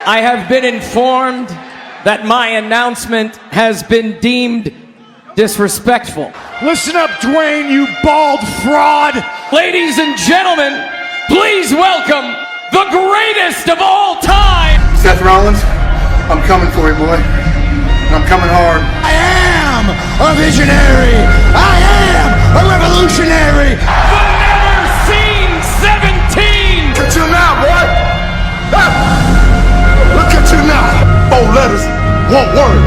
I have been informed that my announcement has been deemed disrespectful. Listen up, Dwayne, you bald fraud! Ladies and gentlemen, please welcome the greatest of all time! Seth Rollins, I'm coming for you, boy. I'm coming hard. I am a visionary! I am a revolutionary! The never seen 17! Look at you now, boy! Ah! Look at you now! 4 letters, 1 word.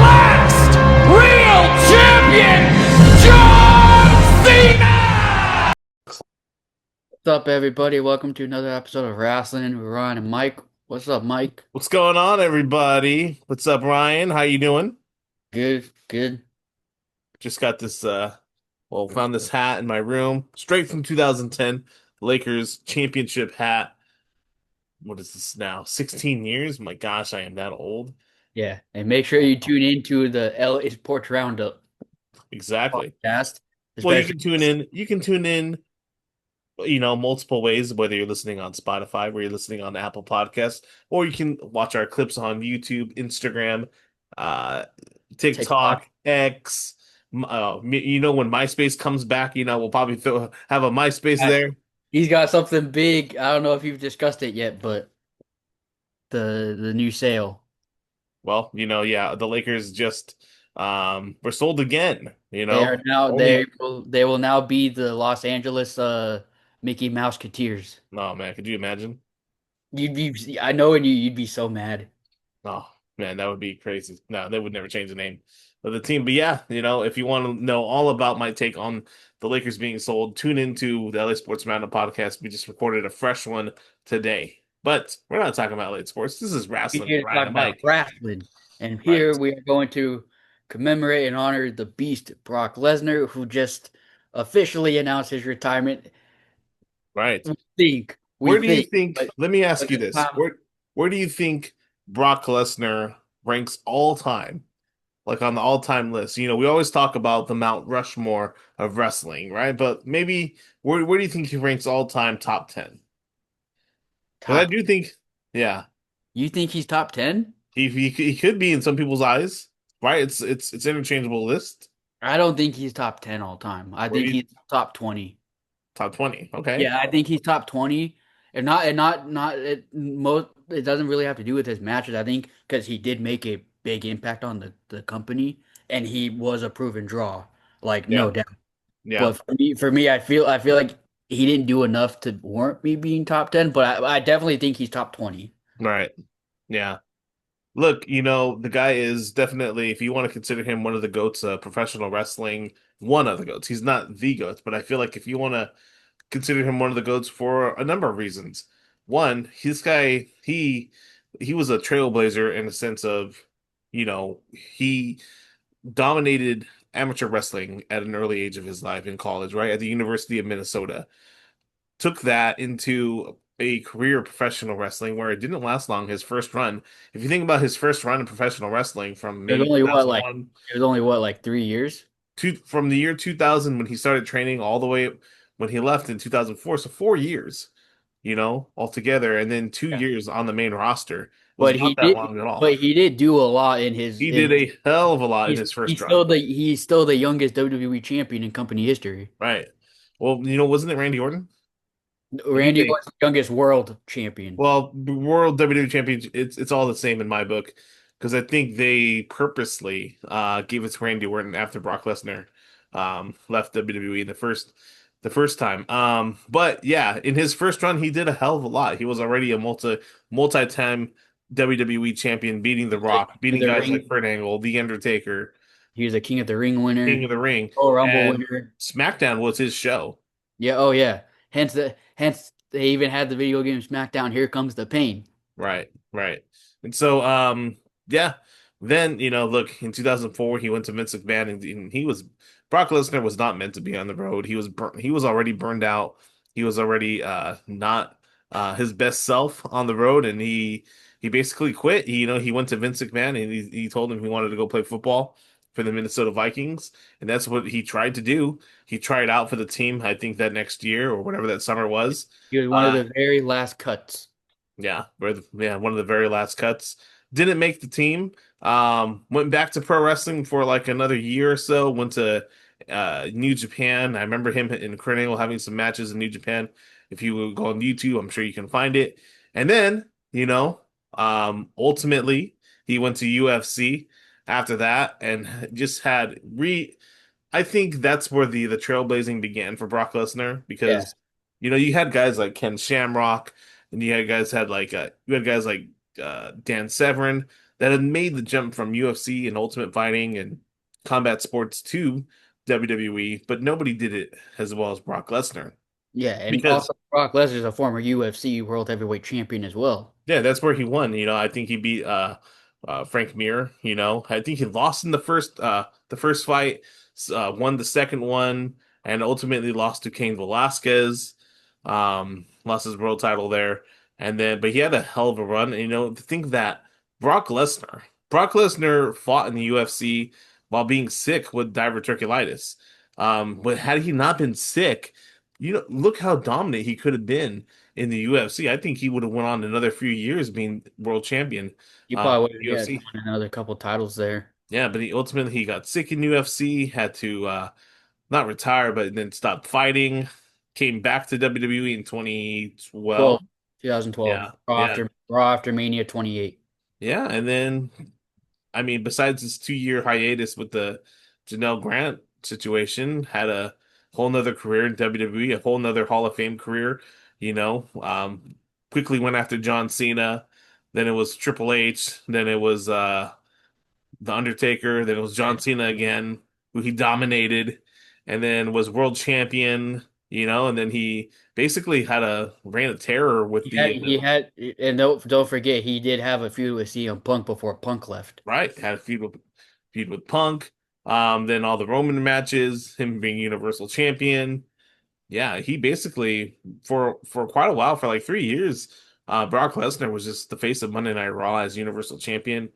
Last real champion, John Cena! What's up, everybody? Welcome to another episode of Rasslin with Ryan and Mike. What's up, Mike? What's going on, everybody? What's up, Ryan? How you doing? Good. Just got this found this hat in my room, straight from 2010 Lakers championship hat. What is this now? 16 years? My gosh, I am that old. Yeah, and make sure you tune into the LA Sports Roundup Exactly. podcast. Well, you can tune in, multiple ways, whether you're listening on Spotify, where you're listening on Apple Podcasts, or you can watch our clips on YouTube, Instagram, TikTok, X. When MySpace comes back, we'll probably have a MySpace there. He's got something big. I don't know if you've discussed it yet, but the new sale. Well, the Lakers just were sold again. They are now they will now be the Los Angeles Mickey Mouse Musketeers. Oh man, could you imagine? I know, and you'd be so mad. Oh man, that would be crazy. No, they would never change the name of the team. But yeah, if you want to know all about my take on the Lakers being sold, tune into the LA Sports Roundup podcast. We just recorded a fresh one today. But we're not talking about LA sports. This is wrestling. We're here to talk about wrestling. And here we are going to commemorate and honor the beast, Brock Lesnar, who just officially announced his retirement. Right. Where do you think? Let me ask you this. Where do you think Brock Lesnar ranks all time? Like on the all-time list? We always talk about the Mount Rushmore of wrestling, right? But maybe where do you think he ranks all-time top 10? Because I do think, yeah. You think he's top 10? He could be in some people's eyes, right? It's interchangeable list. I don't think he's top 10 all time. I think he's top 20. Top 20, okay. Yeah, I think he's top 20. It doesn't really have to do with his matches, I think, because he did make a big impact on the company, and he was a proven draw, no doubt. Yeah. But for me, I feel like he didn't do enough to warrant me being top 10, but I definitely think he's top 20. Right. Yeah. Look, the guy is definitely, if you want to consider him one of the GOATs of professional wrestling, one of the GOATs. He's not the GOAT, but I feel like if you want to consider him one of the GOATs for a number of reasons. One, this guy, he was a trailblazer in the sense of, he dominated amateur wrestling at an early age of his life in college, right? At the University of Minnesota. Took that into a career of professional wrestling where it didn't last long. His first run, if you think about his first run in professional wrestling from it was only what 3 years? From the year 2000 when he started training all the way when he left in 2004, so 4 years, altogether, and then 2 years on the main roster. But he did do a lot in his. He did a hell of a lot in his first run. He's still the youngest WWE champion in company history. Right. Well, wasn't it Randy Orton? Randy was the youngest world champion. Well, world WWE champion, it's all the same in my book, because I think they purposely gave it to Randy Orton after Brock Lesnar left WWE the first time. But yeah, in his first run, he did a hell of a lot. He was already a multi-time WWE champion, beating The Rock, beating guys like Kurt Angle, The Undertaker. He was a King of the Ring winner. King of the Ring. Rumble winner. SmackDown was his show. Yeah, oh yeah. Hence they even had the video game SmackDown, Here Comes the Pain. Right. And so, yeah. Then, look, in 2004, he went to Vince McMahon, and Brock Lesnar was not meant to be on the road. He was already burned out. He was already not his best self on the road, and he basically quit. He went to Vince McMahon, and he told him he wanted to go play football for the Minnesota Vikings, and that's what he tried to do. He tried out for the team, I think that next year or whatever that summer was. He was one of the very last cuts. Yeah, one of the very last cuts. Didn't make the team. Went back to pro wrestling for like another year or so. Went to New Japan. I remember him in Kurt Angle having some matches in New Japan. If you will go on YouTube, I'm sure you can find it. And then, ultimately he went to UFC after that and just had re I think that's where the trailblazing began for Brock Lesnar Yeah. because you had guys like Ken Shamrock and you had guys like Dan Severn that had made the jump from UFC and Ultimate Fighting and combat sports to WWE, but nobody did it as well as Brock Lesnar Yeah, and because also Brock Lesnar is a former UFC World Heavyweight Champion as well. yeah, that's where he won. I think he beat Frank Mir, I think he lost in the first fight, won the second one, and ultimately lost to Cain Velasquez. Lost his world title there. And then but he had a hell of a run. And to think that Brock Lesnar fought in the UFC while being sick with diverticulitis. But had he not been sick, look how dominant he could have been in the UFC. I think he would have went on another few years being world champion You probably would have, yeah, UFC. won another couple titles there. Yeah, but he got sick in UFC, had to not retire, but then stopped fighting. Came back to WWE in 2012. 12, 2012, Yeah, yeah, Raw after Mania 28. yeah. And then, I mean, besides this 2 year hiatus with the Janelle Grant situation, had a whole nother career in WWE, a whole nother Hall of Fame career. You know, um, Quickly went after John Cena. Then it was Triple H. Then it was The Undertaker. Then it was John Cena again, who he dominated, and then was world champion. And then he basically had a reign of terror with And don't forget, he did have a feud with CM Punk before Punk left. right, had a feud with Punk. Then all the Roman matches, him being Universal Champion. Yeah, he basically for quite a while, for like 3 years, Brock Lesnar was just the face of Monday Night Raw as Universal Champion,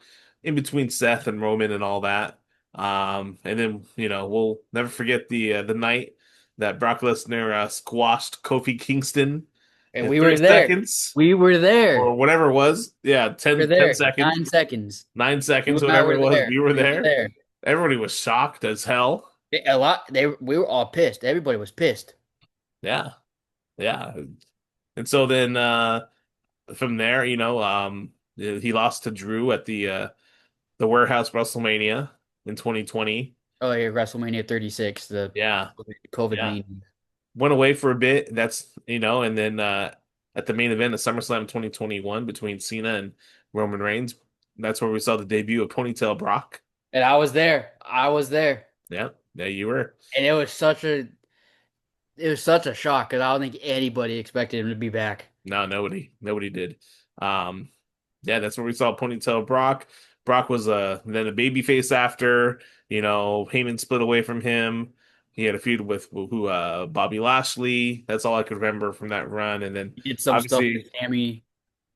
in between Seth and Roman and all that. And then we'll never forget the night that Brock Lesnar squashed Kofi Kingston And in we three were there. seconds We were or there. whatever it was. Yeah, We were 10 there. seconds, 9 seconds. 9 seconds, You and I whatever were it was. there. We were We were there. there. Everybody was shocked as hell. We were all pissed. Everybody was pissed. Yeah, yeah. And so then from there, he lost to Drew at the Warehouse WrestleMania in 2020. Oh yeah, WrestleMania 36, the Yeah, COVID yeah. mania. Went away for a bit. And then at the main event of SummerSlam 2021 between Cena and Roman Reigns, that's where we saw the debut of Ponytail Brock. And I was there. I was there. Yeah, yeah, you were. And it was such a shock because I don't think anybody expected him to be back. No, nobody did. Um, yeah, that's where we saw Ponytail Brock. Brock was then a babyface after. Heyman split away from him. He had a feud with who Bobby Lashley. That's all I could remember from that run. And then He did some stuff with obviously, Sammy.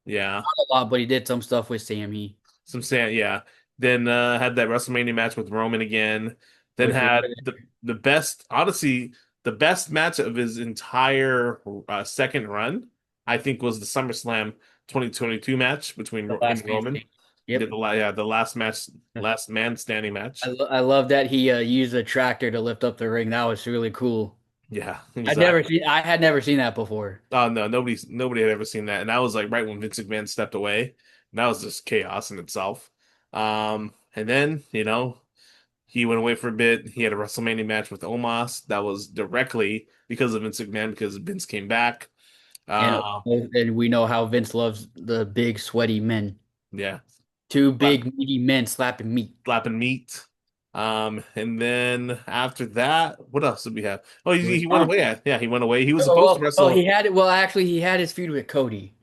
yeah, Not a lot, but he did some stuff with Sammy. some sand, yeah. Then had that WrestleMania match with Roman again. Then Which we had were the best, honestly, the best match of his entire second run, I think, was the SummerSlam 2022 match between the him last and man Roman. standing. He did Yep. the last match, last man standing match. I love that he used a tractor to lift up the ring. That was really cool. Yeah, I exactly. had never seen that before. Oh no, nobody had ever seen that, and that was like right when Vince McMahon stepped away. And that was just chaos in itself. And then he went away for a bit. He had a WrestleMania match with Omos that was directly because of Vince McMahon because Vince came back. And Uh, and we know how Vince loves the big sweaty men. yeah, Two slap, big meaty men slapping meat. slapping meat. And then after that, what else did we have? Oh, It was he went fun. away. Yeah, he went away. He was Oh, supposed to he wrestle. had it. Well, actually, he had his feud with Cody.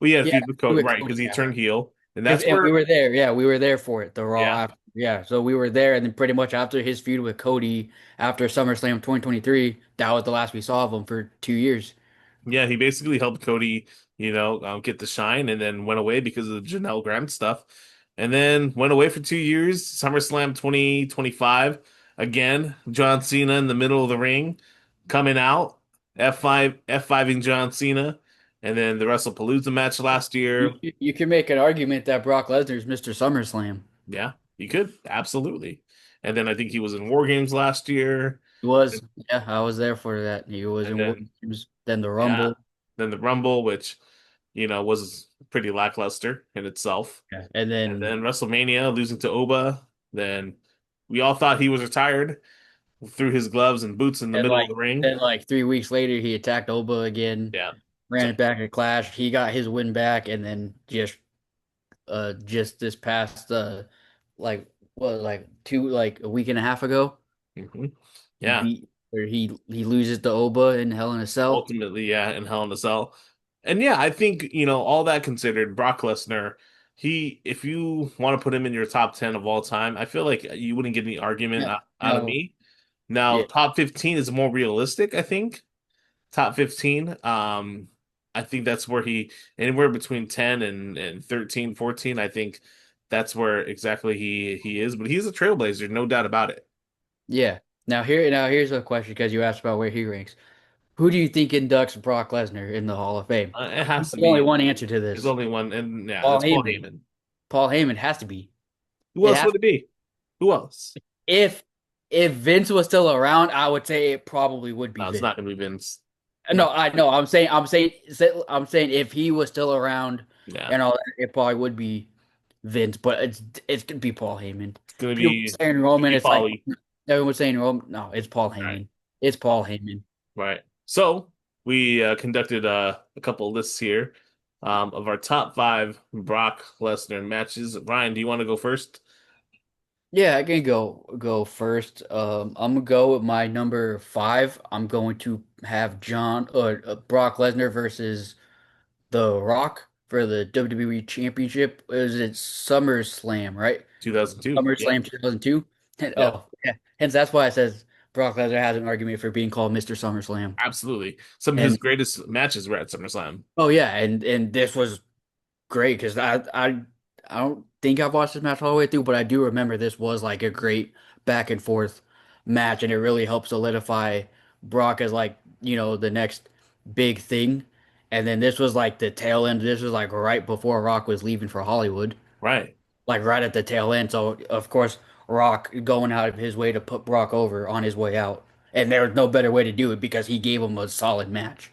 We had a Yeah, feud with feud Cody, with right? Because Cody. he Yeah, turned heel, and because that's where we were there. Yeah, we were there for it. The Raw. yeah. Yeah, so we were there, and then pretty much after his feud with Cody, after SummerSlam 2023, that was the last we saw of him for 2 years. Yeah, he basically helped Cody, get the shine and then went away because of the Janelle Grant stuff. And then went away for 2 years. SummerSlam 2025. Again, John Cena in the middle of the ring, coming out, F5ing John Cena. And then the WrestlePalooza match last year. You can make an argument that Brock Lesnar is Mr. SummerSlam. Yeah, you could. Absolutely. And then I think he was in War Games last year. He was, yeah, I was there for that. He was And in War then, Games, then the yeah, Rumble, then the Rumble, which, was pretty lackluster in itself. yeah. And And then then WrestleMania, losing to Oba. Then we all thought he was retired, threw his gloves and boots in the and middle of like the ring. then like 3 weeks later, he attacked Oba again, Yeah. ran So it back at Clash. He got his win back, and then just this past like what like two like a week and a half ago, mhm. he Yeah. beat or he loses to Oba in Hell in a Cell. Ultimately, yeah, in Hell in a Cell. And yeah, I think, all that considered, Brock Lesnar, if you want to put him in your top 10 of all time, I feel like you wouldn't get any argument Yeah. out of No. me. Now, Yeah. top 15 is more realistic, I think. Top 15. I think that's where anywhere between 10 and 13, 14. I think that's where exactly he is. But he's a trailblazer, no doubt about it. Yeah. Now here's a question because you asked about where he ranks. Who do you think inducts Brock Lesnar in the Hall of Fame? It has to There's only be, one answer to there's this. only one, and yeah, Paul that's Paul Heyman. Heyman. Paul Heyman has to be. Who It else has would it be? Who else? if if Vince was still around, I would say it probably would be No, it's Vince. not going to be Vince. No, No. I know. I'm saying if he was still around Yeah. and all that, it probably would be Vince, but it's gonna be Paul Heyman. It's going to People be, saying it's gonna Roman, be it's like Paulie. everyone's saying Roman. No, it's Paul Right. Heyman. It's Paul Heyman. Right. So we conducted a couple of lists here of our top five Brock Lesnar matches. Ryan, do you want to go first? Yeah, I can go first. I'm gonna go with my number five. I'm going to have Brock Lesnar versus The Rock for the WWE Championship. Is it SummerSlam, right? 2002. Yeah. SummerSlam 2002. Yeah. Oh, yeah. Hence, that's why it says Brock Lesnar has an argument for being called Mr. SummerSlam. Absolutely. Some of his And greatest matches were at SummerSlam. oh yeah, and this was great because I don't think I've watched this match all the way through, but I do remember this was like a great back and forth match, and it really helped solidify Brock as like the next big thing. And then this was like the tail end. This was like right before Rock was leaving for Hollywood, Right. like right at the tail end. So of course Rock going out of his way to put Brock over on his way out, and there was no better way to do it because he gave him a solid match.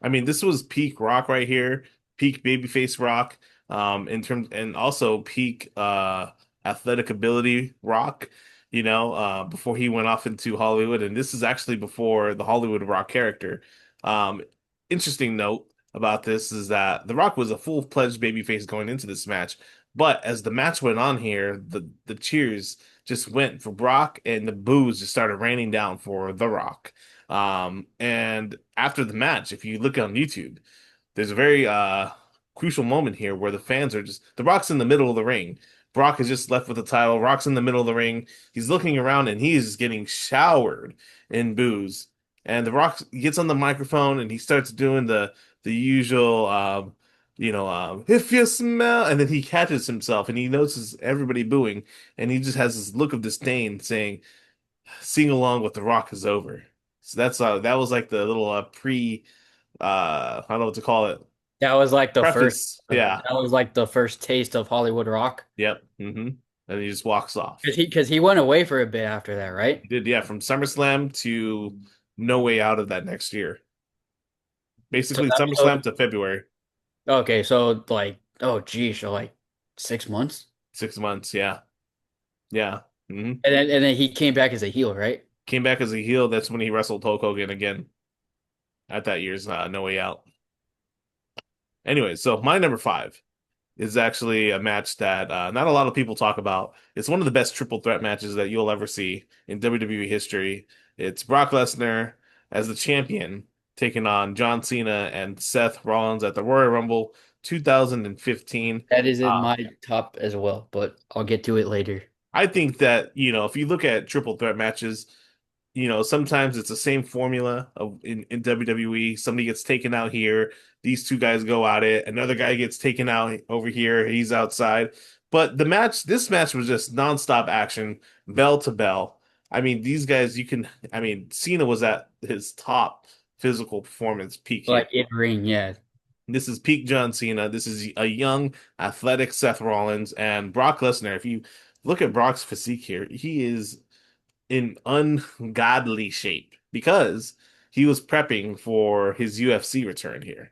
I mean, this was peak Rock right here, peak babyface Rock, in terms, and also peak athletic ability Rock, before he went off into Hollywood. And this is actually before the Hollywood Rock character. Um, Interesting note about this is that The Rock was a full-fledged babyface going into this match. But as the match went on here, the cheers just went for Brock and the boos just started raining down for The Rock. And after the match, if you look on YouTube, there's a very crucial moment here where the fans are the Rock's in the middle of the ring. Brock is just left with the title. Rock's in the middle of the ring. He's looking around and he's getting showered in boos. And the Rock gets on the microphone and he starts doing the usual if you smell, and then he catches himself and he notices everybody booing and he just has this look of disdain saying, sing along with The Rock is over. So that was like the little pre I don't know what to call it. That was like the first. Preface. Yeah. That was like the first taste of Hollywood Rock. Yep. And he just walks off. Because he went away for a bit after that, right? He did, yeah, from SummerSlam to No Way Out of that next year. So Basically that SummerSlam to February. okay, so like geez, so like 6 months, 6 months, yeah. Yeah. and then he came back as a heel, right? Came back as a heel. That's when he wrestled Hulk Hogan again at that year's No Way Out. Anyway, so my number five is actually a match that not a lot of people talk about. It's one of the best triple threat matches that you'll ever see in WWE history. It's Brock Lesnar as the champion taking on John Cena and Seth Rollins at the Royal Rumble 2015. That is in my top as well, but I'll get to it later. I think that, if you look at triple threat matches, sometimes it's the same formula in WWE. Somebody gets taken out here. These two guys go at it. Another guy gets taken out over here. He's outside. But this match was just nonstop action, bell to bell. I mean, these guys, Cena was at his top physical performance peak here. Like in ring, yeah. This is peak John Cena. This is a young, athletic Seth Rollins and Brock Lesnar. If you look at Brock's physique here, he is in ungodly shape because he was prepping for his UFC return here.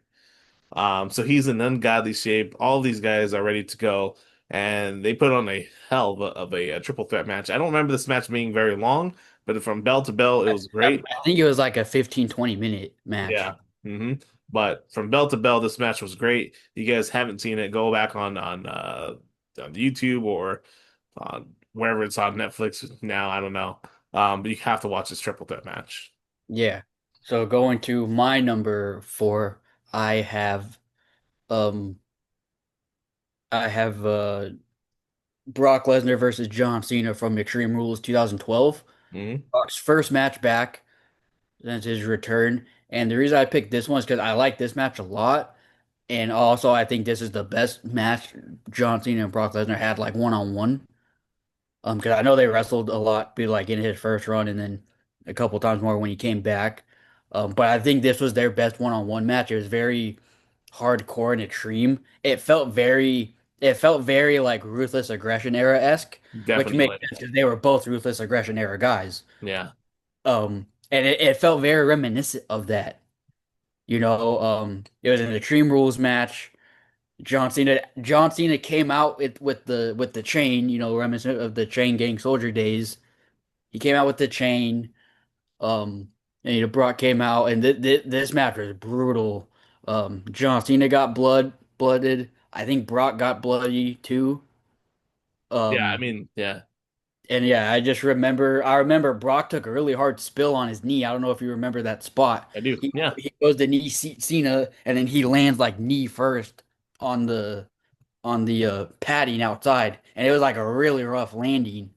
So he's in ungodly shape. All these guys are ready to go, and they put on a hell of a triple threat match. I don't remember this match being very long, but from bell to bell, it was great. I think it was like a 15-20 minute match. Yeah. But from bell to bell, this match was great. You guys haven't seen it, go back on YouTube or wherever it's on Netflix now. I don't know. But you have to watch this triple threat match. Yeah. So going to my number four, I have um I have Brock Lesnar versus John Cena from Extreme Rules 2012. hmm Brock's first match back since his return. And the reason I picked this one is because I like this match a lot. And also I think this is the best match John Cena and Brock Lesnar had like one-on-one. Because I know they wrestled a lot, be like in his first run, and then a couple times more when he came back. But I think this was their best one-on-one match. It was very hardcore and extreme. It felt very like Ruthless Aggression era-esque, which makes Definitely. sense because they were both Ruthless Aggression era guys. Yeah. And it felt very reminiscent of that. It was an Extreme Rules match. John Cena came out with the chain, reminiscent of the Chain Gang Soldier days. He came out with the chain. And Brock came out, and this match was brutal. John Cena got blooded. I think Brock got bloody too. Yeah. I Um, mean, yeah, and yeah, I remember Brock took a really hard spill on his knee. I don't know if you remember that spot. I do. Yeah. He goes to knee Cena, and then he lands like knee first on the padding outside, and it was like a really rough landing.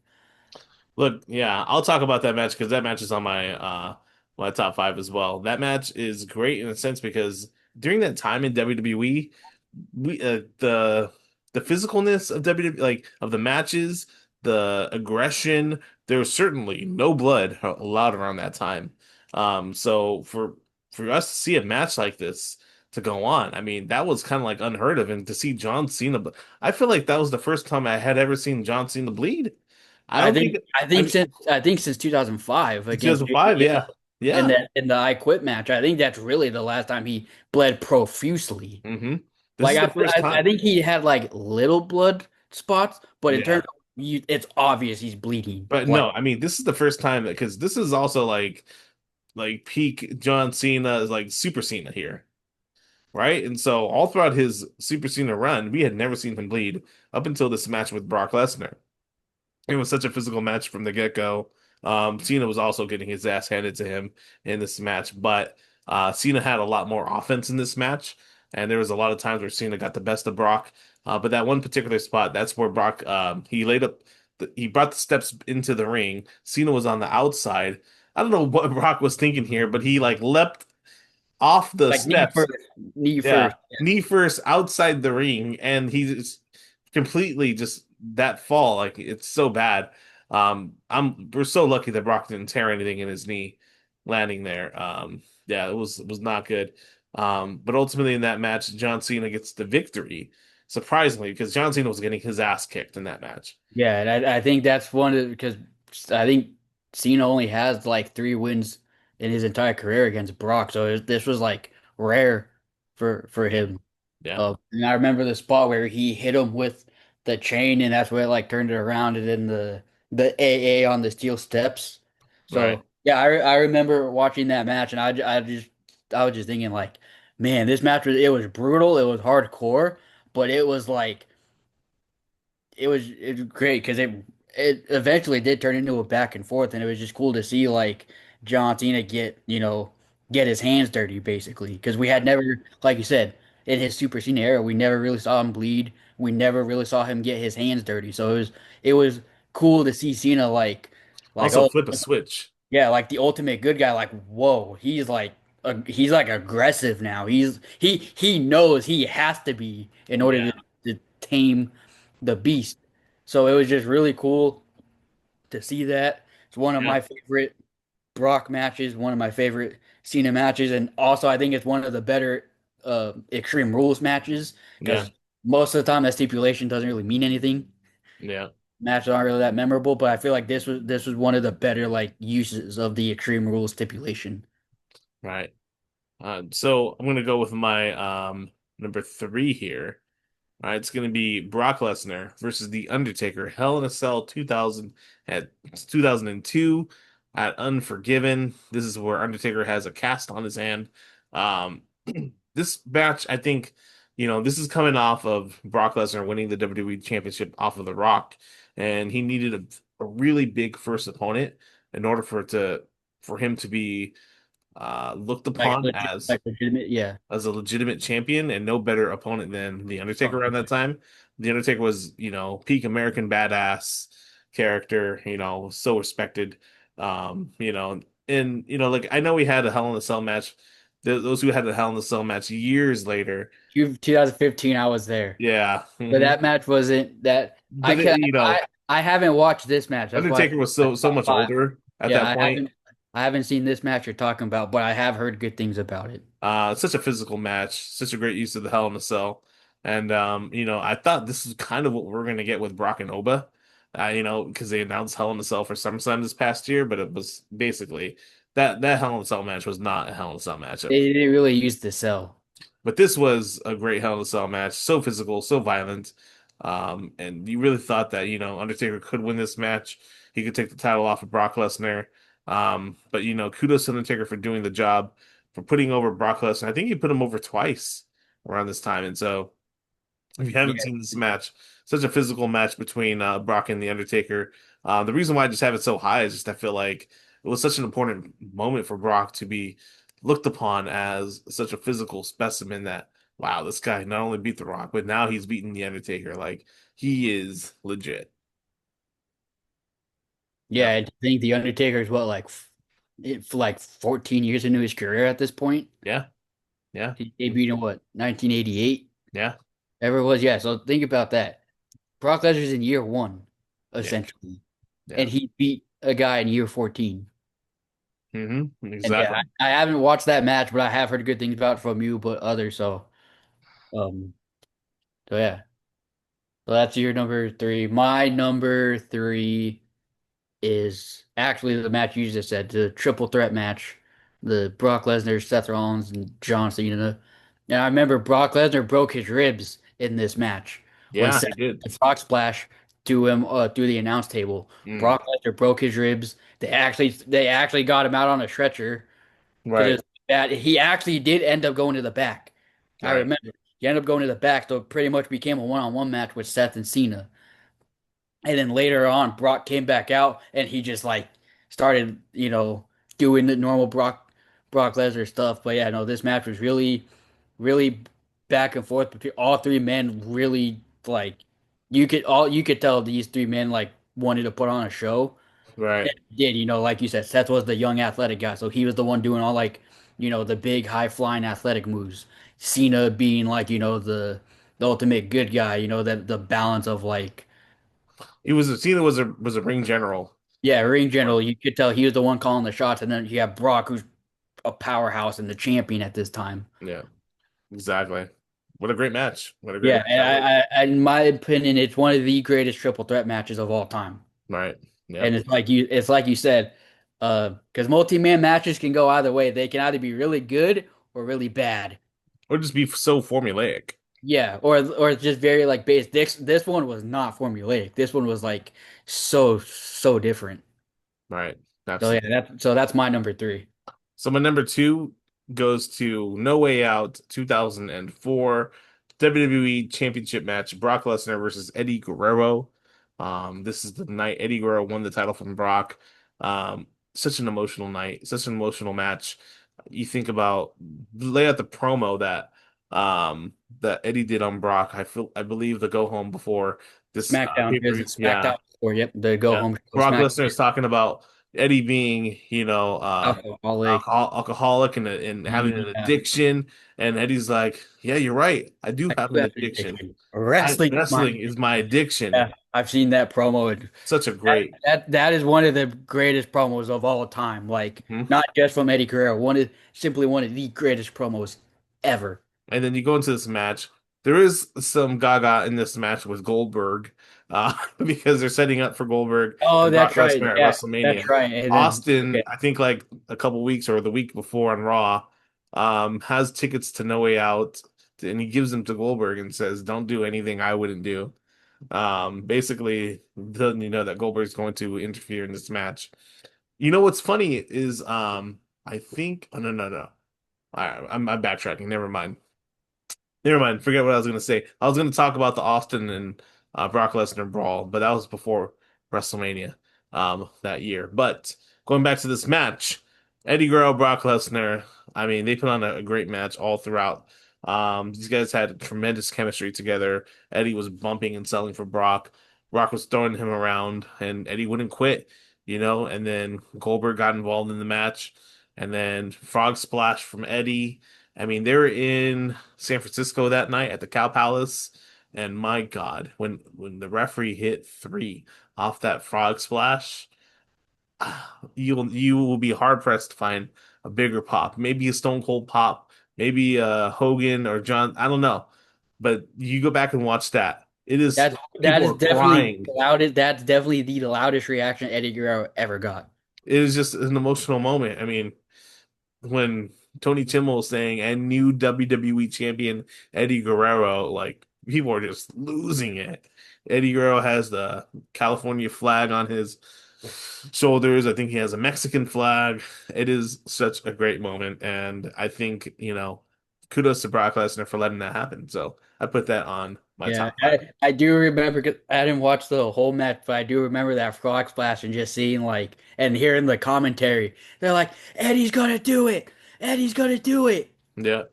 Look, yeah, I'll talk about that match because that match is on my top five as well. That match is great in a sense because during that time in WWE, the physicalness of WWE, like of the matches, the aggression, there was certainly no blood allowed around that time. So for us to see a match like this to go on, I mean, that was kind of like unheard of, and to see John Cena, I feel like that was the first time I had ever seen John Cena bleed. I I don't think think I I think mean since 2005 against 2005, JBL yeah. Yeah. in the I Quit match, I think that's really the last time he bled profusely. hmm This Like is the first I time. think he had like little blood spots, but in terms Yeah. of it's obvious he's bleeding. But Like no, I mean this is the first time because this is also like peak John Cena is like Super Cena here, right? And so all throughout his Super Cena run, we had never seen him bleed up until this match with Brock Lesnar. It was such a physical match from the get-go. Cena was also getting his ass handed to him in this match, but Cena had a lot more offense in this match, and there was a lot of times where Cena got the best of Brock. But that one particular spot, that's where Brock he laid up, he brought the steps into the ring. Cena was on the outside. I don't know what Brock was thinking here, but he like leapt off the like knee steps. first, knee Yeah, first. knee first outside the ring, and he's completely just that fall. Like it's so bad. We're so lucky that Brock didn't tear anything in his knee landing there. Yeah, it was not good. But ultimately in that match, John Cena gets the victory, surprisingly, because John Cena was getting his ass kicked in that match. Yeah, and I think that's one of because I think Cena only has like 3 wins in his entire career against Brock, so this was like rare for him. Yeah, And I remember the spot where he hit him with the chain, and that's where it like turned it around, and then the AA on the steel steps. right. So yeah, I remember watching that match, and I was just thinking like, man, this match was brutal, it was hardcore, but it was great because it eventually did turn into a back and forth, and it was just cool to see like John Cena get his hands dirty basically because we had never, like you said, in his Super Cena era, we never really saw him bleed. We never really saw him get his hands dirty. So it was cool to see Cena like Also oh flip a switch. yeah, like the ultimate good guy. Like whoa, he's like aggressive now. He knows he has to be in order Yeah, to tame the beast. So it was just really cool to see that. It's one of yeah. my favorite Brock matches, one of my favorite Cena matches, and also I think it's one of the better Extreme Rules matches Yeah, because most of the time that stipulation doesn't really mean anything. yeah, Matches aren't really that memorable, but I feel like this was one of the better like uses of the Extreme Rules stipulation. right. So I'm gonna go with my number three here. All right, it's gonna be Brock Lesnar versus The Undertaker, Hell in a Cell 2000 at 2002 at Unforgiven. This is where Undertaker has a cast on his hand. Um, this match, I think, this is coming off of Brock Lesnar winning the WWE Championship off of The Rock, and he needed a really big first opponent in order for him to be looked upon Like legitimate, yeah. as a legitimate champion, and no better opponent than The Undertaker around that time. The Undertaker was, peak American badass character, so respected. Like I know we had a Hell in a Cell match. Those who had a Hell in a Cell match years later. 2015, I was there, Yeah. but that match wasn't that. I But can I haven't watched this match. That's why Undertaker was it's so top much five. older at Yeah, that point. I haven't seen this match you're talking about, but I have heard good things about it. Such a physical match, such a great use of the Hell in a Cell. And I thought this is kind of what we're gonna get with Brock and Oba. Because they announced Hell in a Cell for SummerSlam this past year, but it was basically that Hell in a Cell match was not a Hell in a Cell match. They didn't really use the cell. But this was a great Hell in a Cell match, so physical, so violent. And you really thought that, Undertaker could win this match. He could take the title off of Brock Lesnar. But kudos to Undertaker for doing the job, for putting over Brock Lesnar. I think he put him over twice around this time. And so if you haven't Yeah, seen this match, such a physical match between Brock and the Undertaker. The reason why I just have it so high is just I feel like it was such an important moment for Brock to be looked upon as such a physical specimen that wow, this guy not only beat The Rock, but now he's beating the Undertaker. Like he is legit. yeah. Yep. I think the Undertaker is what like 14 years into his career at this point. Yeah. Yeah. He debuted in what 1988, Yeah. ever it was. Yeah. So think about that. Brock Lesnar's in year one, Yeah. essentially, Yeah. and he beat a guy in year 14. And yeah, Exactly. I haven't watched that match, but I have heard good things about it from you, but others. Um, so yeah. So that's your number three. My number three is actually the match you just said, the triple threat match, the Brock Lesnar, Seth Rollins, and John Cena. And I remember Brock Lesnar broke his ribs in this match when Yeah, Seth he did. did the frog splash to him through the announce table. Mm. Brock Lesnar broke his ribs. They actually got him out on a stretcher because it Right. was bad. He actually did end up going to the back. I Right. remember he ended up going to the back, so it pretty much became a one-on-one match with Seth and Cena. And then later on, Brock came back out and he just like started, doing the normal Brock Lesnar stuff. But yeah, no, this match was really, really back and forth between all three men. Really, like you could tell these three men like wanted to put on a show. And Right. it did, like you said, Seth was the young athletic guy, so he was the one doing all like, the big high flying athletic moves. Cena being like, the ultimate good guy, that the balance of like. Cena was a ring general. Yeah, ring general, you could tell he was the one calling the shots, and then you have Brock, who's a powerhouse and the champion at this time. Yeah. Exactly. What a great match. What a great Yeah, match and that was. in my opinion, it's one of the greatest triple threat matches of all time. Right. And Yep. it's like you said, because multi-man matches can go either way. They can either be really good or really bad. Or just be so formulaic. Yeah, or it's just very like base. This one was not formulaic. This one was like so different. Right. So yeah, Absolutely. that's my number three. So my number two goes to No Way Out 2004 WWE Championship match, Brock Lesnar versus Eddie Guerrero. This is the night Eddie Guerrero won the title from Brock. Such an emotional night, such an emotional match. You think about lay out the promo that Eddie did on Brock. I believe the go home before this SmackDown is pay-per-view. it Yeah. SmackDown or yep, the go Yeah. home show Brock Smack Lesnar is talking about Eddie being, alcoholic. alcoholic and having an Yeah, addiction. And Eddie's like, yeah, you're right. I do I have do an have an addiction. addiction. Wrestling is my Wrestling is my addiction. yeah. I've seen that promo. And Such a that, great. that is one of the greatest promos of all time. Like Hmm? not just from Eddie Guerrero, simply one of the greatest promos ever. And then you go into this match. There is some gaga in this match with Goldberg, because they're setting up for Goldberg Oh, and Brock that's right. Lesnar at Yeah, that's WrestleMania. right. And then Austin, okay. I think like a couple weeks or the week before on Raw, has tickets to No Way Out, and he gives them to Goldberg and says, "Don't do anything I wouldn't do." Basically, letting you know that Goldberg's going to interfere in this match. You know what's funny is, I think, oh, no, no, no. All right, I'm backtracking. Never mind. Never mind. Forget what I was going to say. I was going to talk about the Austin and Brock Lesnar brawl, but that was before WrestleMania that year. But going back to this match, Eddie Guerrero, Brock Lesnar. I mean, they put on a great match all throughout. These guys had tremendous chemistry together. Eddie was bumping and selling for Brock. Brock was throwing him around, and Eddie wouldn't quit, you know. And then Goldberg got involved in the match, and then Frog Splash from Eddie. I mean, they were in San Francisco that night at the Cow Palace, and my God, when the referee hit three off that frog splash, you will be hard pressed to find a bigger pop. Maybe a Stone Cold pop, maybe Hogan or John. I don't know, but you go back and watch that. It is That people is are definitely crying. the loudest. That's definitely the loudest reaction Eddie Guerrero ever got. It is just an emotional moment. I mean, when Tony Kimmel saying and new WWE champion Eddie Guerrero, like people are just losing it. Eddie Guerrero has the California flag on his shoulders. I think he has a Mexican flag. It is such a great moment, and I think, kudos to Brock Lesnar for letting that happen. So I put that on my Yeah, top five. I do remember. 'Cause I didn't watch the whole match, but I do remember that frog splash and just seeing like and hearing the commentary. They're like, "Eddie's gonna do it. Eddie's gonna do it." Yeah.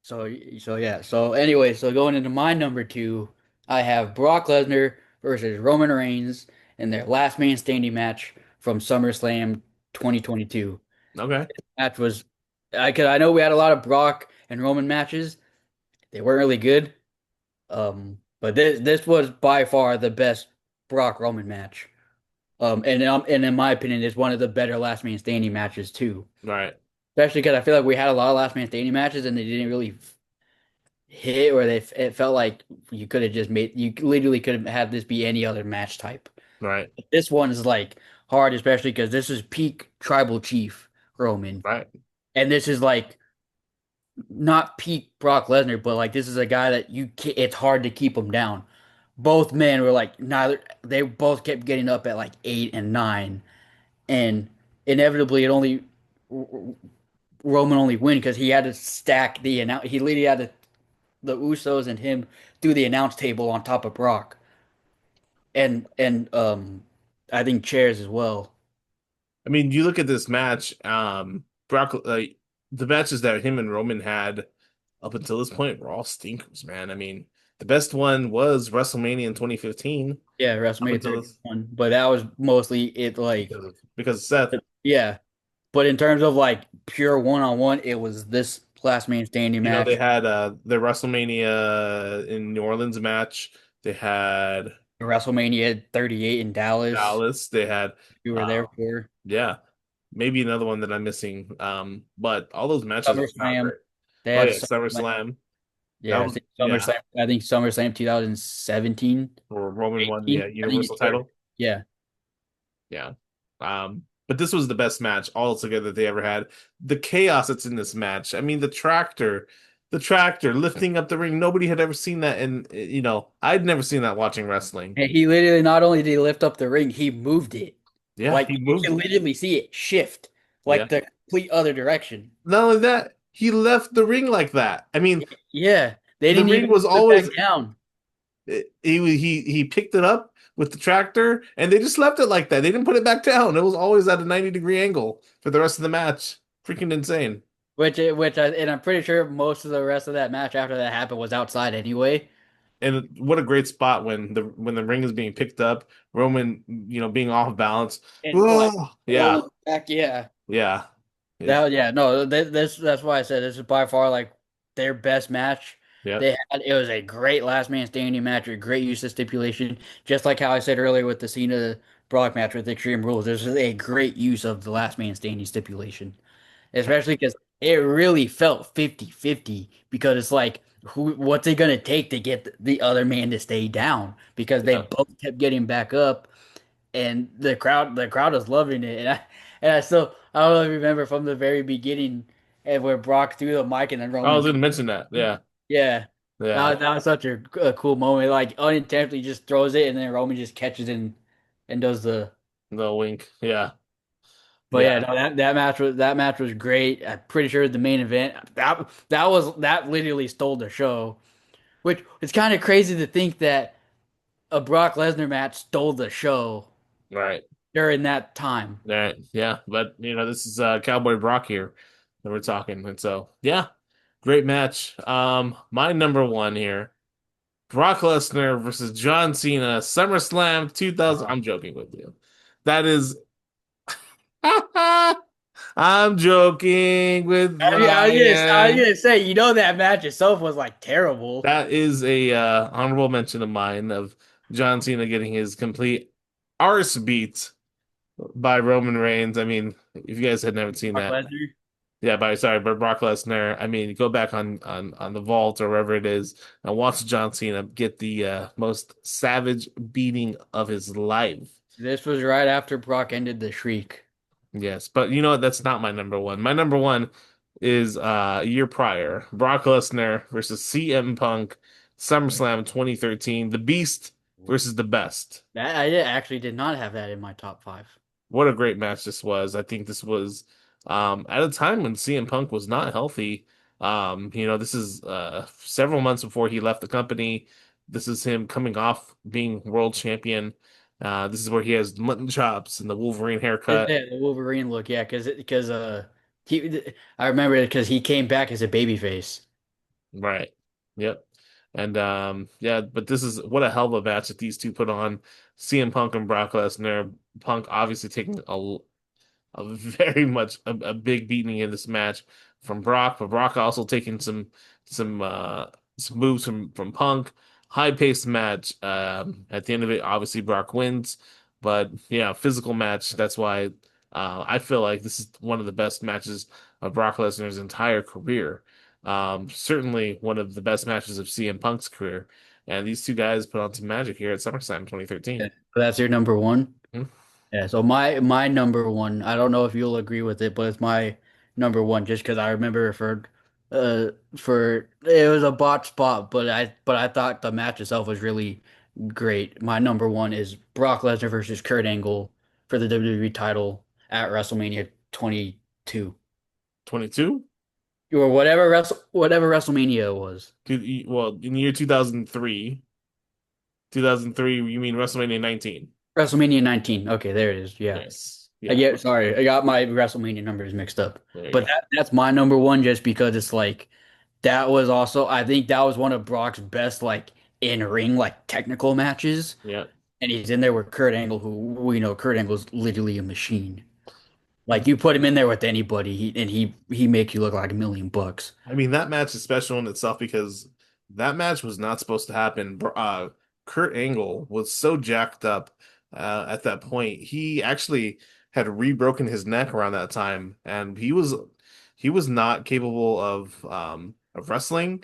So yeah. So anyway, so going into my number two, I have Brock Lesnar versus Roman Reigns in their last man standing match from SummerSlam 2022. Okay. Match was, cause I know we had a lot of Brock and Roman matches. They weren't really good. But this was by far the best Brock Roman match. And in my opinion, it's one of the better last man standing matches too. All right. Especially because I feel like we had a lot of last man standing matches and they didn't really hit, or it felt like you literally could have had this be any other match type. Right. This one is like hard, especially because this is peak tribal chief Roman, Right. and this is like not peak Brock Lesnar, but like this is a guy that it's hard to keep him down. Both men were like neither they both kept getting up at like 8 and 9, and inevitably it only Roman only win because he had to stack the announce. He literally had the Usos and him do the announce table on top of Brock, and I think chairs as well. I mean, you look at this match, Brock, the matches that him and Roman had up until this point were all stinkers, man. I mean, the best one was WrestleMania in 2015 Yeah, up WrestleMania until this 31, but that was mostly it. Like, because of Seth. yeah, but in terms of like pure one-on-one, it was this last man standing They match. had the WrestleMania in New Orleans match. They had WrestleMania 38 in Dallas. Dallas. They had, You were uh, there for yeah, maybe another one that I'm missing. But all those matches were not SummerSlam. great. They Oh had yeah, SummerSlam. SummerSlam. That Yeah, was, yeah, I think SummerSlam 2017, or Roman won the 18. I think Universal it's or, title. yeah. Yeah. But this was the best match altogether they ever had. The chaos that's in this match. I mean, the tractor lifting up the ring. Nobody had ever seen that, and I'd never seen that watching wrestling. And he literally not only did he lift up the ring, he moved it. Yeah, Like he you moved can it. literally see it shift, Yeah. like the complete other direction. Not only that, he left the ring like that. I mean, Yeah, they the didn't ring even was put it back always down. he picked it up with the tractor, and they just left it like that. They didn't put it back down. It was always at a 90-degree angle for the rest of the match. Freaking insane. And I'm pretty sure most of the rest of that match after that happened was outside anyway. And what a great spot when the ring is being picked up, Roman, being off balance. And like Oh, yeah, rolling back, yeah. yeah, it, Yeah, no, that's why I said this is by far like their best match yeah, they had. It was a great last man standing match, a great use of stipulation, just like how I said earlier with the Cena Brock match with Extreme Rules. This is a great use of the last man standing stipulation, especially because it really felt 50-50 because it's like what's it gonna take to get the other man to stay down because they Yeah. both kept getting back up and the crowd was loving it I don't know if you remember from the very beginning and where Brock threw the mic and then I was Roman going to mention that. Yeah. yeah Yeah. that was such a cool moment like unintentionally just throws it and then Roman just catches it and does the No wink. Yeah. but Yeah. yeah, no, that match was great. I'm pretty sure the main event that literally stole the show. Which it's kind of crazy to think that a Brock Lesnar match stole the show Right. during that time. Right. Yeah. But, this is Cowboy Brock here that we're talking. And so, yeah, great match. My number one here, Brock Lesnar versus John Cena, SummerSlam 2000. I'm joking with you. That is, I'm joking with I was Ryan. gonna say, that match itself was like terrible. That is a honorable mention of mine of John Cena getting his complete arse beat by Roman Reigns. I mean, if you guys had never seen Brock that, Lesnar. yeah, but Brock Lesnar. I mean, go back on the vault or wherever it is and watch John Cena get the most savage beating of his life. This was right after Brock ended the shriek. Yes, but you know what? That's not my number one. My number one is a year prior, Brock Lesnar versus CM Punk, SummerSlam 2013, The Beast versus the Best. That I actually did not have that in my top five. What a great match this was. I think this was at a time when CM Punk was not healthy. This is several months before he left the company. This is him coming off being world champion. This is where he has mutton chops and the Wolverine haircut. Yeah, the Wolverine look, yeah, because he I remember it because he came back as a babyface. Right. Yep. And yeah, but this is what a hell of a match that these two put on. CM Punk and Brock Lesnar. Punk obviously taking a very much a big beating in this match from Brock, but Brock also taking some some moves from Punk. High paced match. At the end of it, obviously Brock wins, but yeah, physical match. That's why I feel like this is one of the best matches of Brock Lesnar's entire career. Certainly one of the best matches of CM Punk's career. And these two guys put on some magic here at SummerSlam Yeah. 2013. So that's your number one. Mhm. Yeah, so my number one, I don't know if you'll agree with it, but it's my number one just because I remember for it was a botch spot, but I thought the match itself was really great. My number one is Brock Lesnar versus Kurt Angle for the WWE title at WrestleMania 22 22? or whatever WrestleMania it was. Well, in the year 2003, 2003, you mean WrestleMania 19? WrestleMania 19. Okay, there it is. Yeah. Yes. I Yeah. get sorry, I got my WrestleMania numbers mixed up. There you But go. that's my number one just because it's like that was also I think that was one of Brock's best like in ring like technical matches. Yeah. And he's in there with Kurt Angle, who we know Kurt Angle's literally a machine. Like you put him in there with anybody, he makes you look like $1 million. I mean, that match is special in itself because that match was not supposed to happen. Kurt Angle was so jacked up at that point. He actually had re-broken his neck around that time, and he was not capable of wrestling.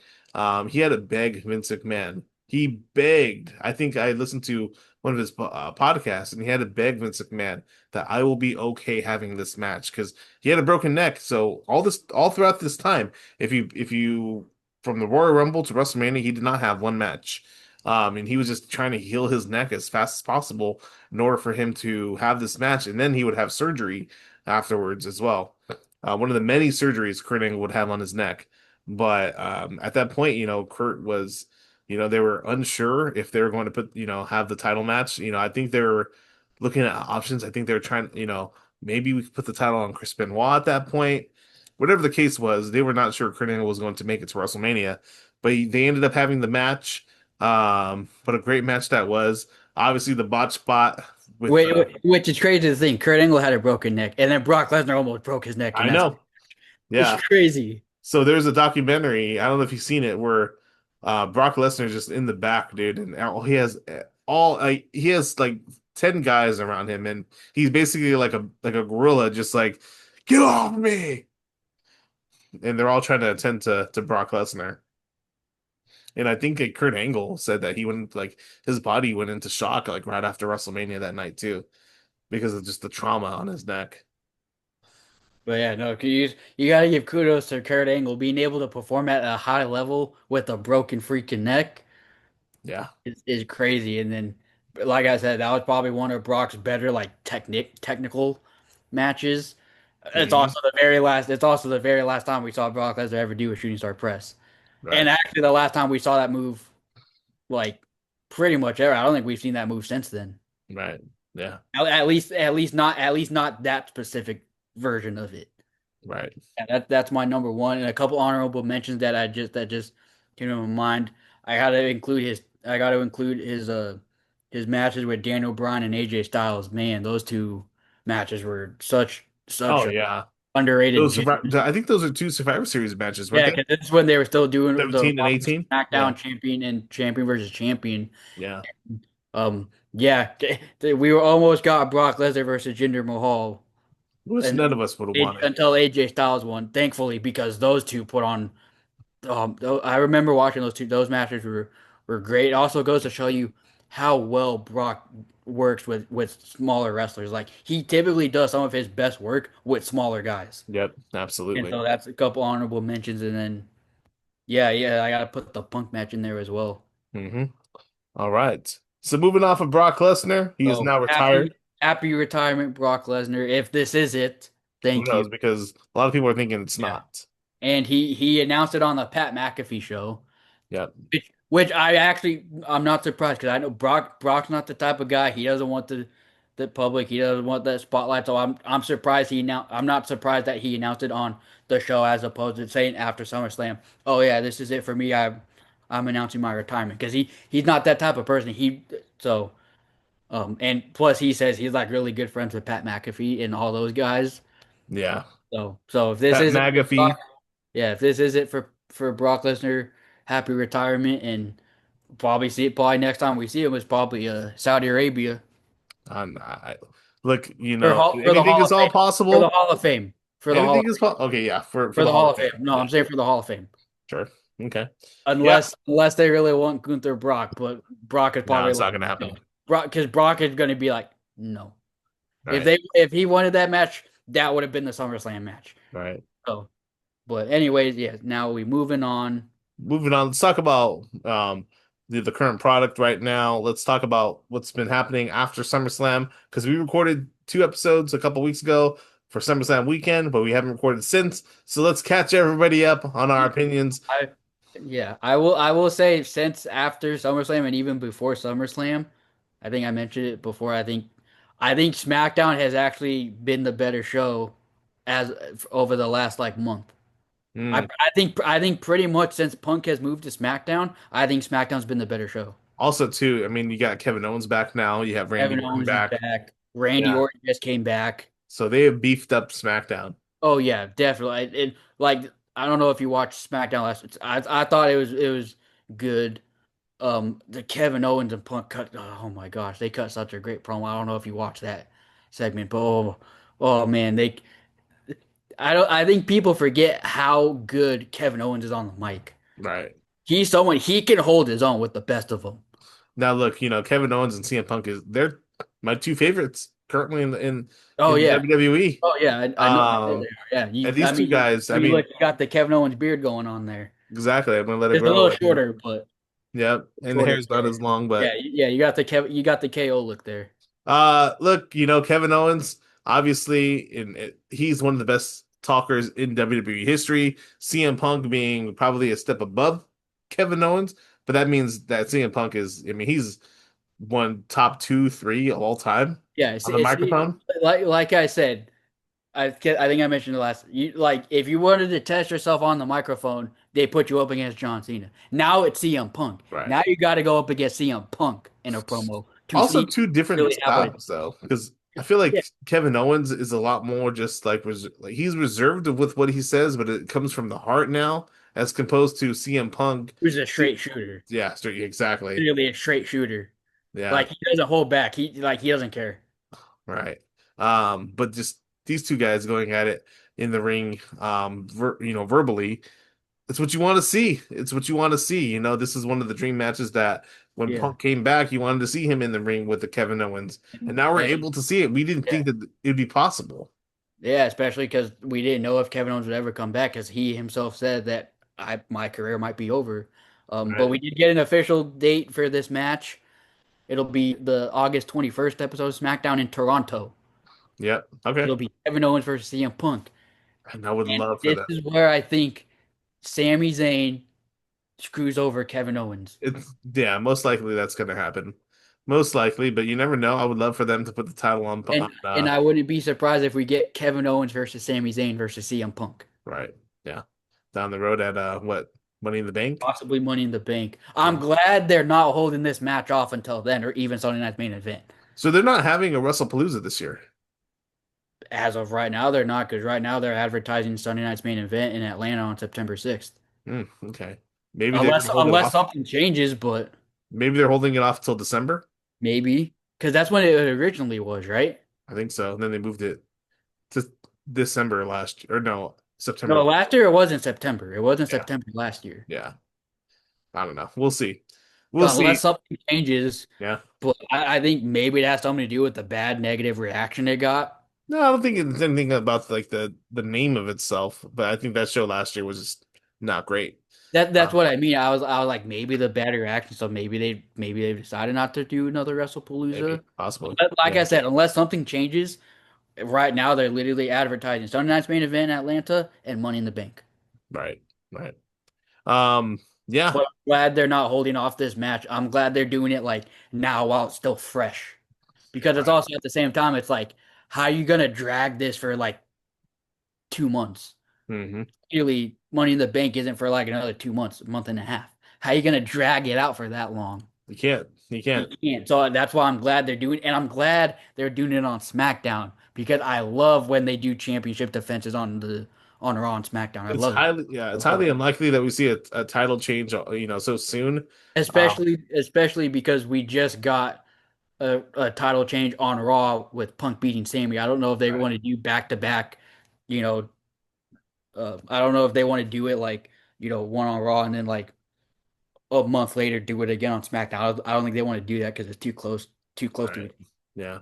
He had to beg Vince McMahon. He begged. I think I listened to one of his podcasts, and he had to beg Vince McMahon that I will be okay having this match because he had a broken neck. So all throughout this time, if you from the Royal Rumble to WrestleMania, he did not have one match. And he was just trying to heal his neck as fast as possible in order for him to have this match, and then he would have surgery afterwards as well. One of the many surgeries Kurt Angle would have on his neck. But at that point, Kurt was, they were unsure if they were going to have the title match. I think they were looking at options. I think they were trying, maybe we could put the title on Chris Benoit at that point. Whatever the case was, they were not sure Kurt Angle was going to make it to WrestleMania, but they ended up having the match. But a great match that was. Obviously, the botch spot with Which is crazy to think. Kurt Angle had a broken neck, and then Brock Lesnar almost broke his neck, I and that's know, it's yeah. crazy. So there's a documentary. I don't know if you've seen it where Brock Lesnar is just in the back, dude, and he has like 10 guys around him, and he's basically like a gorilla, just like get off me. and they're all trying to attend to Brock Lesnar. And I think Kurt Angle said that he went like his body went into shock like right after WrestleMania that night too, because of just the trauma on his neck. But yeah, no, you gotta give kudos to Kurt Angle being able to perform at a high level with a broken freaking neck Yeah. is crazy. And then, like I said, that was probably one of Brock's better like technical matches. It's Hmm. also the very last. It's also the very last time we saw Brock Lesnar ever do a shooting star press, and Right. actually the last time we saw that move, like pretty much ever. I don't think we've seen that move since then. Right. Yeah. At least not that specific version of it. Right. Yeah, that's my number one, and a couple honorable mentions that just came to my mind. I gotta include his matches with Daniel Bryan and AJ Styles. Man, those two matches were such Oh a yeah. underrated Those gem. I think those are two Survivor Series matches, weren't Yeah, they? because this is when they were still doing the 17 and 18. Yeah. SmackDown champion and champion versus champion. Yeah. Yeah, we were almost got Brock Lesnar versus Jinder Mahal, Which and none of us would have wanted. until AJ Styles won, thankfully, because those two put on. I remember watching those matches were great. It also goes to show you how well Brock works with smaller wrestlers. Like he typically does some of his best work with smaller guys, Yep, and absolutely. so that's a couple honorable mentions. And then yeah, I gotta put the Punk match in there as well. Hmm. All right. So moving off of Brock Lesnar, he is So now retired. happy retirement, Brock Lesnar. If this is it, Who thank you. knows? Because a lot of people are thinking it's Yeah. not. And he announced it on the Pat McAfee show, Yep. which I'm not surprised because I know Brock's not the type of guy. He doesn't want the public. He doesn't want that spotlight. So I'm surprised I'm not surprised that he announced it on the show as opposed to saying after SummerSlam, oh yeah, this is it for me. I'm announcing my retirement because he's not that type of person. And plus he says he's like really good friends with Pat McAfee and all those guys. Yeah. So if this Pat isn't McAfee. yeah, if this is it for Brock Lesnar, happy retirement, and probably next time we see him is probably Saudi Arabia I, look, for the anything Hall is of all Fame for the possible. Hall of Fame for the Hall of Anything is Fame possible. Okay, yeah, for for the the Hall Hall of of Fame. Fame. No, Yeah, I'm saying for the Hall of Fame. sure. Okay. Yeah. Unless they really want Gunther Brock, but Brock is No, probably it's like not gonna no. happen. Brock is going to be like no. Right. If he wanted that match, that would have been the SummerSlam match. Right. So, but anyways, yeah. Now we moving on. Moving on, let's talk about the current product right now. Let's talk about what's been happening after SummerSlam because we recorded 2 episodes a couple weeks ago for SummerSlam weekend, but we haven't recorded since. So let's catch everybody up on our opinions. I Yeah, I will say since after SummerSlam and even before SummerSlam, I think I mentioned it before. I think SmackDown has actually been the better show as over the last like month. Hmm. I think pretty much since Punk has moved to SmackDown, I think SmackDown's been the better show. Also, too, I mean, you got Kevin Owens back now. You have Randy Kevin Orton Owens is back. back. Randy Yeah. Orton just came back. So they have beefed up SmackDown. Oh yeah, definitely. Like I don't know if you watched SmackDown last. I thought it was good. The Kevin Owens and Punk cut. Oh my gosh, they cut such a great promo. I don't know if you watched that segment, but oh man, I think people forget how good Kevin Owens is on the mic. Right. He's someone he can hold his own with the best of them. Now, look, Kevin Owens and CM Punk they're my two favorites currently Oh in yeah, WWE. oh yeah, I know. Yeah, And these I two mean, guys, I you mean, look, you got the Kevin Owens beard going on there. exactly. I'm gonna let it It's a grow. little shorter, but Yep, and the shorter. hair's not as long, Yeah, but yeah, you got the KO look there. look, Kevin Owens, obviously, he's one of the best talkers in WWE history. CM Punk being probably a step above Kevin Owens, but that means that CM Punk I mean, he's one top two, three of all time Yeah, on the microphone. like I said. I think I mentioned the last. If you wanted to test yourself on the microphone, they put you up against John Cena. Now it's CM Punk. Right. Now you got to go up against CM Punk in a promo to Also, see two different really how it. styles though, because I feel like Yeah, Kevin Owens is a lot more just like he's reserved with what he says, but it comes from the heart now, as opposed to CM Punk. he was a straight shooter. Yeah, straight, exactly. Really a straight shooter. Yeah, Like he doesn't hold back. He doesn't care. right. But just these two guys going at it. in the ring, verbally. It's what you want to see. It's what you want to see. This is one of the dream matches that when Yeah. Punk came back, you wanted to see him in the ring with the Kevin Owens, and now we're And able to see it. We didn't yeah, think that it would be possible. yeah, especially because we didn't know if Kevin Owens would ever come back, because he himself said that my career might be over. But Right? we did get an official date for this match. It'll be the August 21st episode of SmackDown in Toronto. Yep. Okay. It'll be Kevin Owens versus CM Punk. And I would And love for this that. is where I think Sami Zayn screws over Kevin Owens. It's yeah, most likely that's going to happen. Most likely, but you never know. I would love for them to put the title on. And I wouldn't be surprised if we get Kevin Owens versus Sami Zayn versus CM Punk. Right. Yeah. Down the road at what? Money in the Bank? Possibly Money in the Bank. Yeah. I'm glad they're not holding this match off until then, or even Sunday Night's main event. So they're not having a WrestlePalooza this year. As of right now, they're not, because right now they're advertising Sunday Night's main event in Atlanta on September 6th. Okay. Maybe they're Unless gonna hold it unless off. something changes, but Maybe they're holding it off till December. maybe, because that's when it originally was, right? I think so. And then they moved it to December last year, or no, No, September. last year it was in September. It was in Yeah. September last year. Yeah. I don't know. We'll see. We'll see. Unless something changes, Yeah. but I think maybe it has something to do with the bad negative reaction it got. No, I don't think it's anything about like the name of itself, but I think that show last year was just not great. That's what I mean. I was like, maybe the bad reaction, so maybe they decided not to do another WrestlePalooza. Maybe possibly. But like Yeah. I said, unless something changes, right now they're literally advertising Sunday Night's main event in Atlanta and Money in the Bank. Right. Right. Um. Yeah. But I'm glad they're not holding off this match. I'm glad they're doing it like now while it's still fresh. Because it's Right. also at the same time, it's like, how are you gonna drag this for like 2 months? Hmm. Clearly, Money in the Bank isn't for like another 2 months, a month and a half. How are you gonna drag it out for that long? You can't. You You can't. can't. So that's why I'm glad they're doing, and I'm glad they're doing it on SmackDown, because I love when they do championship defenses on Raw and SmackDown. I It's love it. highly, yeah, it's I love highly it. unlikely that we see a title change, so soon. Um, Especially because we just got a title change on Raw with Punk beating Sammy. I don't know if they right. want to do back to back, you know, I don't know if they want to do it like, one on Raw and then like a month later do it again on SmackDown. I don't think they want to do that because it's too close to Right. it. Yeah.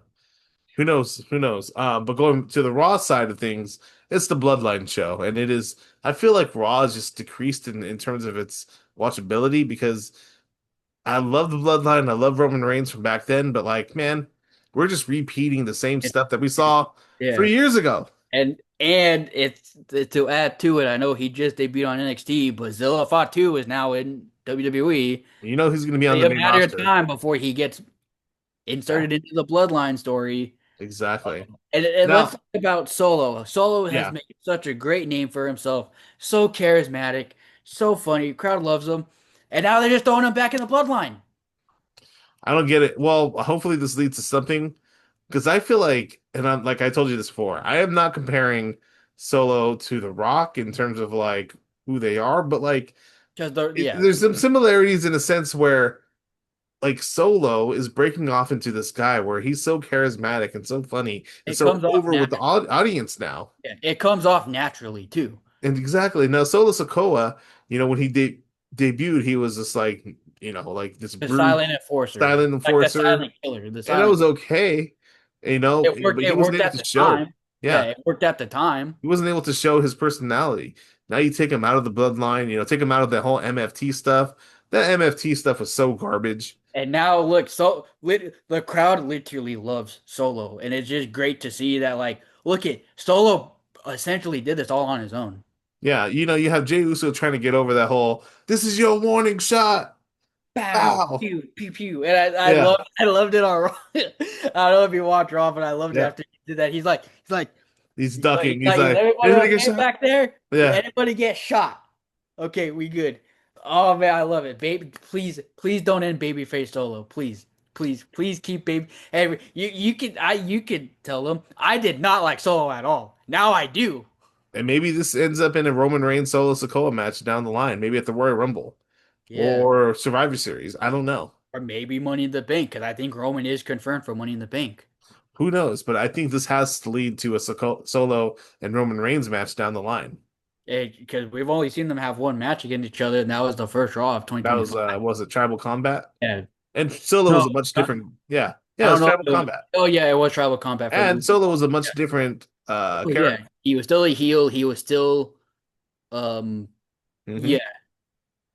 Who knows? Who knows? But going to the Raw side of things, it's the Bloodline show, and it is. I feel like Raw is just decreased in terms of its watchability because I love the Bloodline. I love Roman Reigns from back then, but like, man, we're just repeating the same And- stuff that we saw Yeah. 3 years ago. And it's to add to it, I know he just debuted on NXT, but Zilla Fatu is now in WWE. You know who's going to be on It's the a main matter of roster? time before he gets inserted into the Bloodline story. Exactly. And Now, let's talk about Solo. Solo has yeah, made such a great name for himself. So charismatic, so funny. Crowd loves him. And now they're just throwing him back in the Bloodline. I don't get it. Well, hopefully this leads to something because I feel like, and I'm like I told you this before, I am not comparing Solo to The Rock in terms of like who they are, but like Yeah, there's some similarities in a sense where like Solo is breaking off into this guy where he's so charismatic and so funny and it so comes off over with the audience now. it comes off naturally too. And exactly now, Solo Sokoa, when he debuted, he was just like like this The brute, silent enforcer. silent Like the enforcer, silent killer. The and that silent was okay, It worked but he wasn't able at to the show. time. Yeah, Yeah, it worked at the time. he wasn't able to show his personality. Now you take him out of the bloodline, take him out of the whole MFT stuff. That MFT stuff was so garbage. And now look, the crowd literally loves Solo, and it's just great to see that. Like, look at Solo essentially did this all on his own. Yeah, you have Jey Uso trying to get over that whole "this is your warning shot." Bow, Ow. pew, pew, pew, and Yeah, I loved it on Raw. I don't know if you watch Raw, but I loved it yeah. after he did that. He's like, He's ducking. He's is like, everybody "Anybody get okay shot?" back there? Did Yeah, anybody get shot? Okay, we good. Oh man, I love it. Baby, please don't end babyface Solo. Please keep baby. Hey, you could tell them I did not like Solo at all. Now I do. and maybe this ends up in a Roman Reigns Solo Sikoa match down the line, maybe at the Royal Rumble Yeah, or Survivor Series. I don't know. or maybe Money in the Bank, because I think Roman is confirmed for Money in the Bank. Who knows? But I think this has to lead to a Solo and Roman Reigns match down the line. Because we've only seen them have one match against each other, and that was the first Raw of That 2025. was it Tribal Combat? Yeah. And Solo No, was a much not- different. Yeah, I yeah, it don't was know. Tribal Combat. Oh yeah, it was Tribal Combat for And the. Solo was a much different Oh yeah, character. he was still a heel. He was still, um, Hmm. yeah.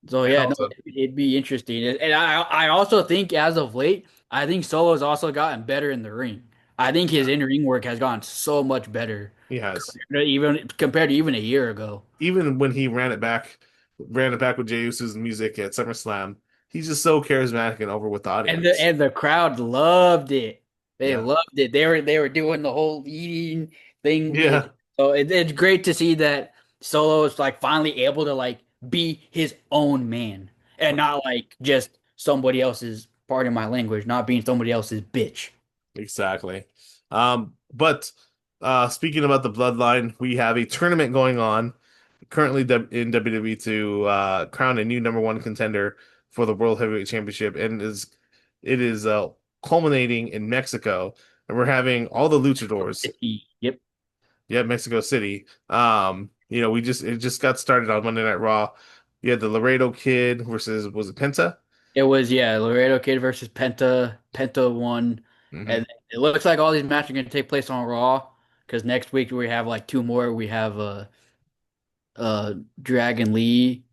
So And yeah, no, also, it'd be interesting. And I also think as of late, I think Solo's also gotten better in the ring. I think his in-ring work has gotten so much better, he has. even compared to even a year ago. Even when he ran it back with Jey Uso's music at SummerSlam, he's just so charismatic and over with the And the audience. and the crowd loved it. They Yeah. loved it. They were doing the whole eating thing. Yeah. So it's great to see that Solo is like finally able to like be his own man and not like just somebody else's, pardon my language, not being somebody else's bitch. Exactly. But speaking about the bloodline, we have a tournament going on currently in WWE to crown a new number one contender for the World Heavyweight Championship, and it is culminating in Mexico, and we're having all the luchadors. Yep. Yeah, Mexico City. It just got started on Monday Night Raw. You had the Laredo Kid versus was it Penta? It was, yeah, Laredo Kid versus Penta. Penta won. Hmm. And it looks like all these matches are going to take place on Raw because next week we have like two more. We have Dragon Lee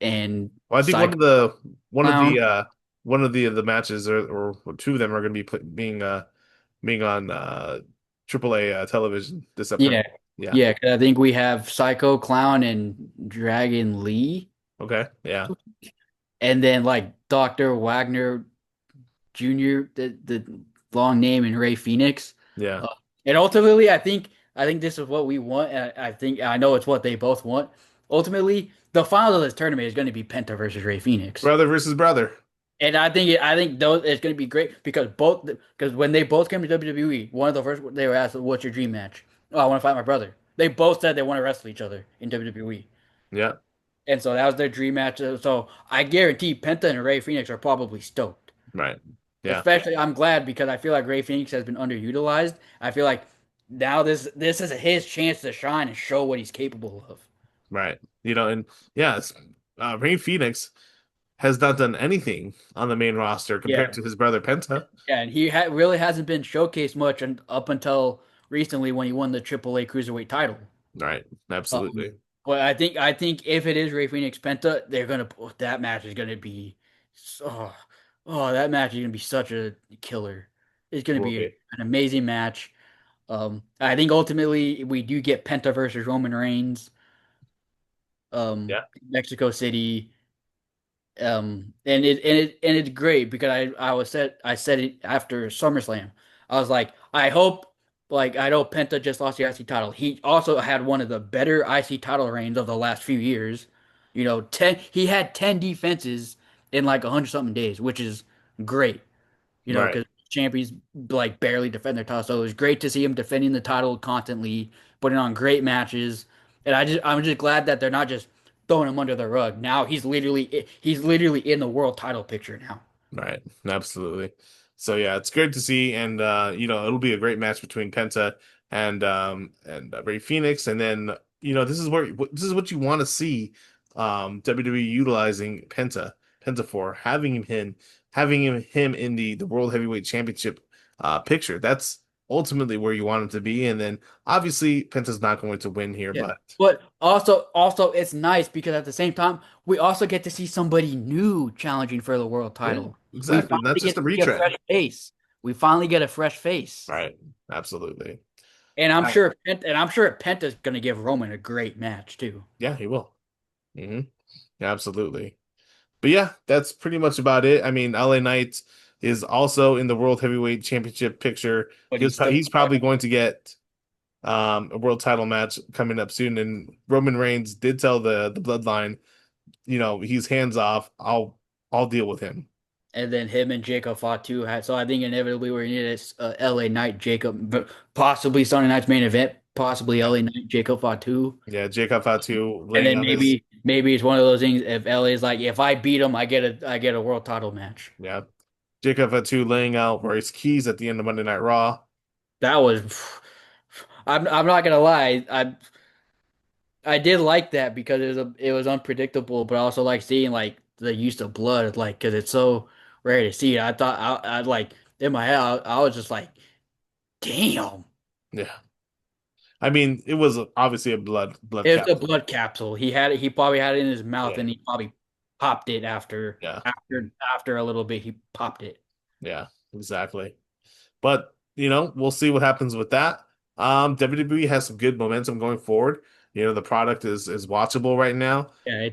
and Well, I think Psycho Clown. one of the matches or two of them are going to be being on AAA television this Yeah. upcoming. Yeah. Yeah, 'cause I think we have Psycho Clown and Dragon Lee. Okay. Yeah. And then like Dr. Wagner Jr., the long name, and Ray Phoenix. Yeah. Uh, and ultimately, I think this is what we want. And I think I know it's what they both want. Ultimately, the final of this tournament is going to be Penta versus Ray Phoenix, Brother versus brother. and I think those it's going to be great because when they both came to WWE, one of the first they were asked, "What's your dream match?" Oh, I want to fight my brother. They both said they want to wrestle each other in WWE, Yeah. and so that was their dream match. So I guarantee Penta and Ray Phoenix are probably stoked. Right. Yeah. Especially, I'm glad because I feel like Ray Phoenix has been underutilized. I feel like now this is his chance to shine and show what he's capable of. Right. And yes, Rey Phoenix has not done anything on the main roster compared Yeah, to his brother Penta. yeah, and he really hasn't been showcased much up until recently when he won the AAA Cruiserweight title. Right. Um, Absolutely. but I think if it is Ray Phoenix Penta, that match is gonna be so that match is gonna be such a killer. It's gonna Will be be. an amazing match. I think ultimately we do get Penta versus Roman Reigns, Yeah. Mexico City, and it's great because I said it after SummerSlam. I was like, I know Penta just lost the IC title. He also had one of the better IC title reigns of the last few years. He had 10 defenses in like 100 something days, which is great. Right. Because champions like barely defend their title. So it was great to see him defending the title constantly, putting on great matches. And I'm just glad that they're not just throwing him under the rug. Now he's literally in the world title picture now. Right. Absolutely. So yeah, it's great to see, and it'll be a great match between Penta and Rey Phoenix, and then this is what you want to see WWE utilizing Penta for having him in the World Heavyweight Championship picture. That's ultimately where you want him to be, and then obviously Penta's not going to win here, Yeah. but But also it's nice because at the same time we also get to see somebody new challenging for the world yeah, title. We exactly. Not finally just get a to see a fresh retread. face. We finally get a fresh face. Right. Absolutely. And I'm sure Penta's gonna give Roman a great match too. Yeah, he will. Hmm. Absolutely. But yeah, that's pretty much about it. I mean, LA Knight is also in the World Heavyweight Championship picture. But he's still He's probably going to get a world title match coming up soon. And Roman Reigns did tell the Bloodline, he's hands off. I'll deal with him. and then him and Jacob fought too. So I think inevitably we're gonna need a LA Knight Jacob, but possibly Sunday night's main event, possibly Yeah, LA Knight Jacob fought too. yeah. Jacob Fatu And laying then out his maybe it's one of those things if LA is like if I beat him I get a world title match. yeah. Jacob Fatu laying out Royce Keys at the end of Monday Night Raw. That was. I'm not gonna lie. I did like that because it was unpredictable, but I also like seeing like the use of blood, like because it's so rare to see. I thought I like in my head I was just like, damn, Yeah. I mean, it was obviously a blood it's a capsule. blood capsule. He had it. He probably had it in his mouth, Yeah. and he probably popped it Yeah. after a little bit. He popped it. Yeah. Exactly. But we'll see what happens with that. WWE has some good momentum going forward. The product is watchable right now. Yeah,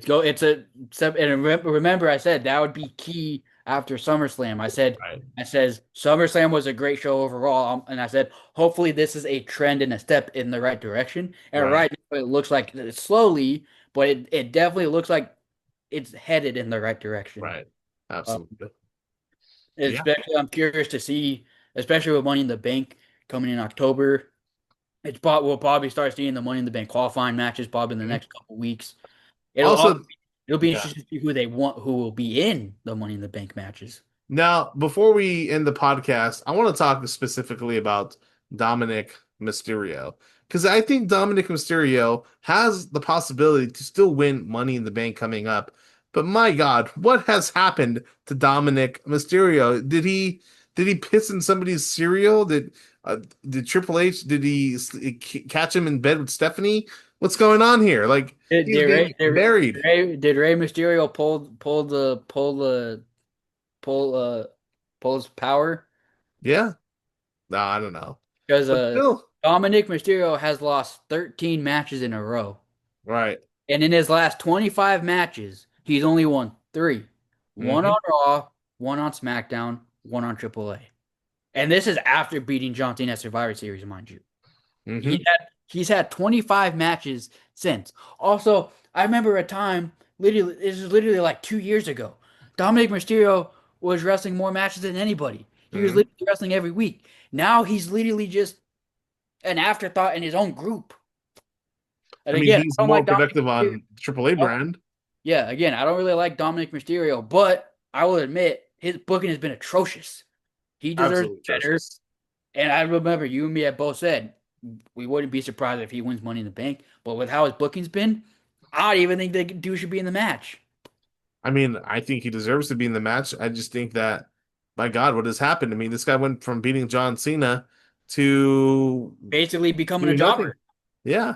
and remember I said that would be key after SummerSlam. Right. I says SummerSlam was a great show overall, and I said hopefully this is a trend and a step in the right direction. And Right. right now it looks like it's slowly, but it definitely looks like it's headed in the right direction. Right. Uh, Absolutely. Yeah. Especially I'm curious to see, especially with Money in the Bank coming in October. We'll probably start seeing the Money in the Bank qualifying matches probably in the Mhm. next couple weeks. Also, It'll be yeah. interesting to see who they want, who will be in the Money in the Bank matches. Now, before we end the podcast, I want to talk specifically about Dominic Mysterio because I think Dominic Mysterio has the possibility to still win Money in the Bank coming up. But my God, what has happened to Dominic Mysterio? Did he piss in somebody's cereal? Did Triple H catch him in bed with Stephanie? What's going on here? Like Did, he's did being Rey buried. did Rey Mysterio pull pull his power? Yeah, no, I don't know, Because but still, Dominic Mysterio has lost 13 matches in a row. right. And in his last 25 matches, he's only won three. One Hmm. on Raw, one on SmackDown, one on AAA. And this is after beating John Cena at Survivor Series, mind you. Hmm. He's had 25 matches since. Also, I remember a time, literally, this is literally like 2 years ago. Dominic Mysterio was wrestling more matches than anybody. He was Hmm. literally wrestling every week. Now he's literally just an afterthought in his own group. I And mean, again, he's I don't more like Dominic productive Mysterio. on AAA Oh, brand. yeah, again, I don't really like Dominic Mysterio, but I will admit his booking has been atrocious. He deserves Absolutely better. atrocious. And I remember you and me had both said we wouldn't be surprised if he wins Money in the Bank. But with how his booking's been, I don't even think the dude should be in the match. I mean, I think he deserves to be in the match. I just think that, my God, what has happened? I mean, this guy went from beating John Cena to Basically becoming a doing nothing. jobber. Yeah.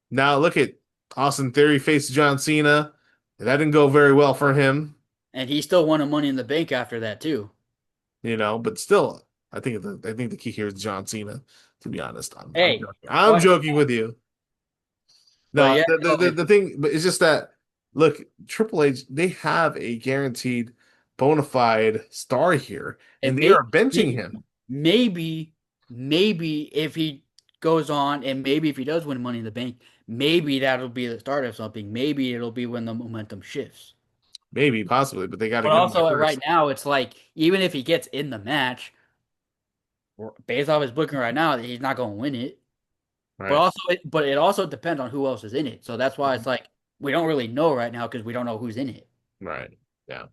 Now look at Austin Theory faced John Cena. That didn't go very well for him, And he still won a Money in the Bank after that too. but still, I think the key here is John Cena. To be honest, I'm Hey, joking. I'm but joking with you. but No, yeah, the, the, no, the, the thing, but it's just that, look, Triple H, they have a guaranteed bona fide star here, and and they are benching him. maybe maybe if he goes on and maybe if he does win Money in the Bank, maybe that'll be the start of something. Maybe it'll be when the momentum shifts. Maybe, possibly, but they got to But get him there also right first. now, it's like even if he gets in the match, based off his booking right now, he's not going to win it. Right. But it also depends on who else is in it. So that's why it's like we don't really know right now because we don't know who's in it. Right. Yeah.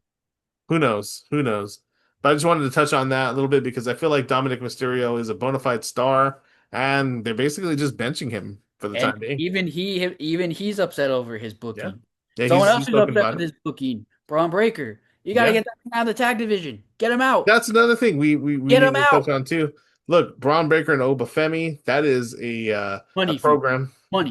Who knows? Who knows? But I just wanted to touch on that a little bit because I feel like Dominic Mysterio is a bona fide star, and they're basically just benching him for the And time being. even he's upset over his Yeah. booking. Yeah, Someone else he's is spoken upset about with it. his booking. Braun Breaker. You got to Yeah. get that out of the tag division. Get him out. That's another thing we Get need him to touch out. on too. Look, Braun Breaker and Obafemi, that is a Money for program money.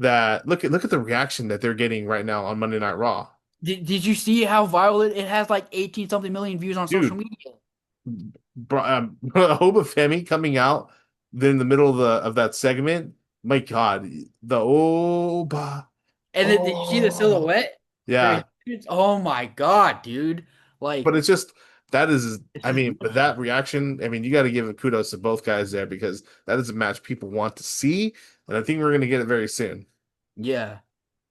that look at the reaction that they're getting right now on Monday Night Raw. Did you see how viral it has like 18 something million views on social Dude, media? Obafemi coming out in the middle of that segment. My God, the Oba. And then did you see the Oh, silhouette? yeah. Oh my God, dude. But Like it's just that is, I mean, but that reaction, I mean, you got to give kudos to both guys there because that is a match people want to see, and I think we're going to get it very soon. yeah.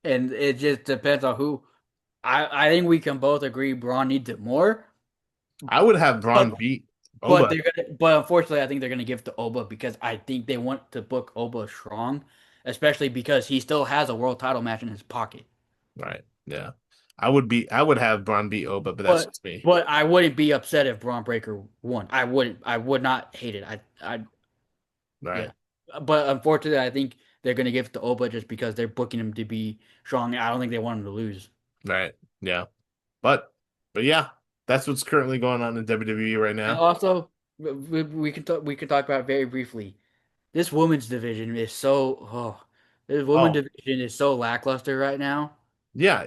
And it just depends on who. I think we can both agree Braun needs it more. I would have Braun But beat Oba. but unfortunately I think they're gonna give it to Oba because I think they want to book Oba strong, especially because he still has a world title match in his pocket. Right. Yeah. I would have Braun beat Oba, but that's But just me. but I wouldn't be upset if Braun Breaker won. I would not hate it. I Right. Yeah. But unfortunately, I think they're going to give it to Oba just because they're booking him to be strong. I don't think they want him to lose. Right. Yeah. But yeah, that's what's currently going on in WWE right And now. also, we can talk about it very briefly. This women's division is this women's Oh, division is so lackluster right now. yeah.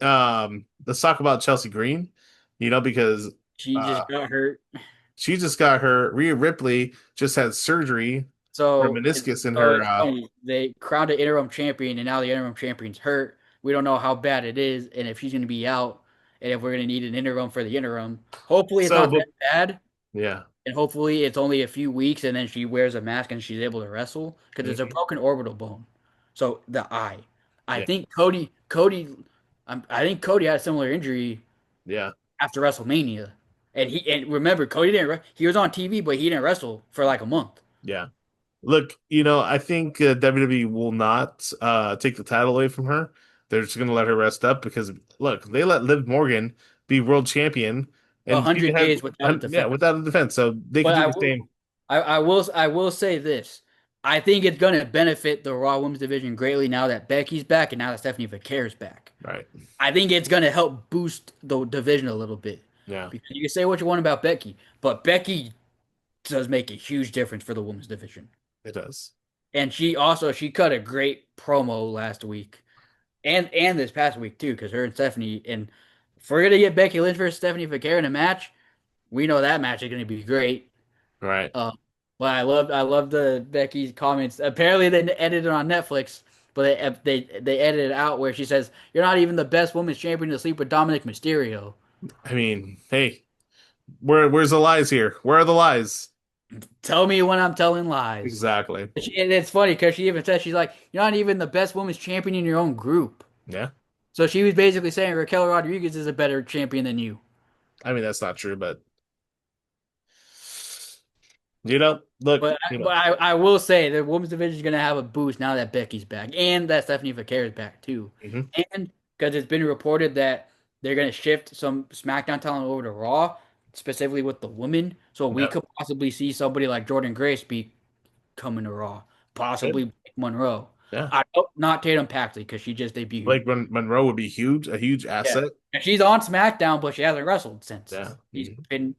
Let's talk about Chelsea Green, because She uh just got hurt. she just got her Rhea Ripley just had surgery for a meniscus in her It's funny. They crowned an interim champion, and now the interim champion's hurt. We don't know how bad it is, and if she's going to be out, and if we're going to need an interim for the interim. Hopefully, it's so not but that bad, yeah. and hopefully, it's only a few weeks, and then she wears a mask and she's able to wrestle because it's a Mhm. broken orbital bone. So the eye. I Yeah. think I think Cody had a similar injury Yeah. after WrestleMania, and remember Cody he was on TV, but he didn't wrestle for like a month. Yeah. Look, I think WWE will not take the title away from her. They're just going to let her rest up because, look, they let Liv Morgan be world champion, A and she hundred had, days without a yeah, defense. without a defense. So they can But do the same. I will say this. I think it's going to benefit the Raw Women's division greatly now that Becky's back and now that Stephanie Vaquer's back. Right. I think it's going to help boost the division a little bit. Yeah, Because you can say what you want about Becky, but Becky does make a huge difference for the women's division. it does. And she cut a great promo last week and this past week too, because her and Stephanie, and if we're gonna get Becky Lynch versus Stephanie Vaquer in a match, we know that match is gonna be great. Right. Uh, but I love the Becky's comments. Apparently they edited it on Netflix, but they edited it out where she says, "You're not even the best women's champion to sleep with Dominic Mysterio." I mean, hey, where's the lies here? Where are the lies? Tell me when I'm telling lies. Exactly. And it's funny because she even says she's like, "You're not even the best women's champion in your own group." Yeah. So she was basically saying Raquel Rodriguez is a better champion than you. I mean, that's not true, but look, I will say the women's division is going to have a boost now that Becky's back and that Stephanie Vaquer is back too. mhm, And because it's been reported that they're going to shift some SmackDown talent over to Raw, specifically with the women. So we yeah, could possibly see somebody like Jordan Grace be coming to Raw, possibly good. Blake Monroe. Yeah. I hope not Tatum Paxley because she just debuted. Blake Monroe would be huge, a huge Yeah, asset. and she's on SmackDown, but she hasn't wrestled since. Yeah. Mhm.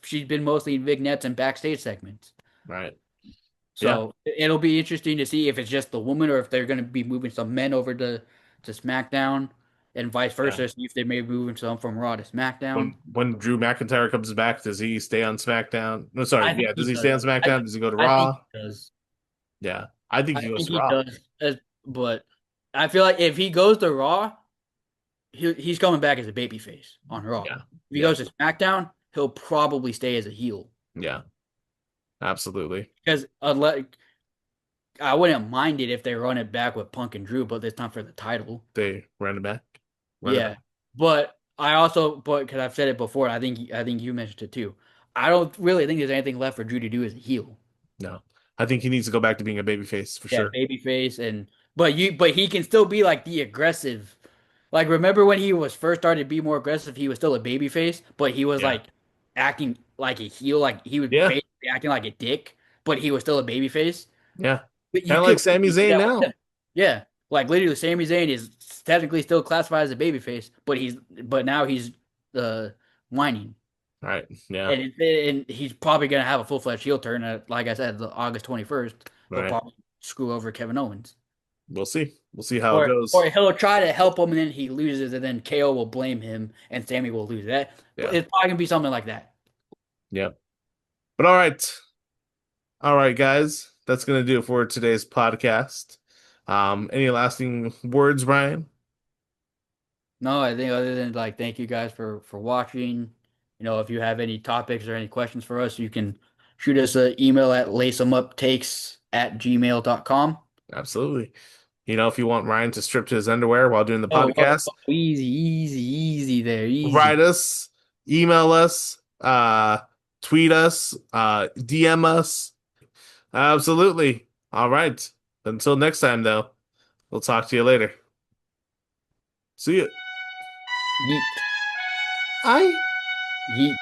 She's been mostly in vignettes and backstage segments. Right. Yeah. So it'll be interesting to see if it's just the woman or if they're going to be moving some men over to SmackDown and vice Yeah. versa. See if they may be moving some from Raw to SmackDown. When Drew McIntyre comes back, does he stay on SmackDown? No, sorry. I think Yeah. he Does he does. stay on SmackDown? Does he go to I think Raw? he does. Yeah. I think I he goes think to he Raw. does. But I feel like if he goes to Raw, he's coming back as a babyface on Raw. Yeah. If he Yeah. goes to SmackDown, he'll probably stay as a heel Yeah. Absolutely. because unless I wouldn't mind it if they run it back with Punk and Drew, but it's not for the title. They run it back. Run it Yeah, back. but because I've said it before, I think you mentioned it too. I don't really think there's anything left for Drew to do as a heel. No. I think he needs to go back to being a babyface for Yeah, sure. babyface but he can still be like the aggressive. Like remember when he was first started to be more aggressive, he was still a babyface, but he was Yeah. like acting like a heel, like he was Yeah. basically acting like a dick, but he was still a babyface. Yeah. But Kind you of like could Sami really see Zayn that with now. him. Yeah, like literally, Sami Zayn is technically still classified as a babyface, but now he's whining, Right. Yeah. and he's probably gonna have a full fledged heel turn. Like I said, the August 21st, he'll Right. probably screw over Kevin Owens, We'll see. We'll see how it or goes. he'll try to help him, and then he loses, and then KO will blame him, and Sammy will lose that. But Yeah. it's probably gonna be something like that. Yeah. But all right. All right, guys. That's gonna do it for today's podcast. Any lasting words, Brian? No, I think other than like thank you guys for watching. If you have any topics or any questions for us, you can shoot us an email at laceemuptakes@gmail.com. Absolutely. If you want Ryan to strip to his underwear while doing the podcast, Easy, easy, easy there, easy. write us, email us, tweet us, DM us. Absolutely. All right. Until next time, though, we'll talk to you later. See you. Yeet, Bye. yeet.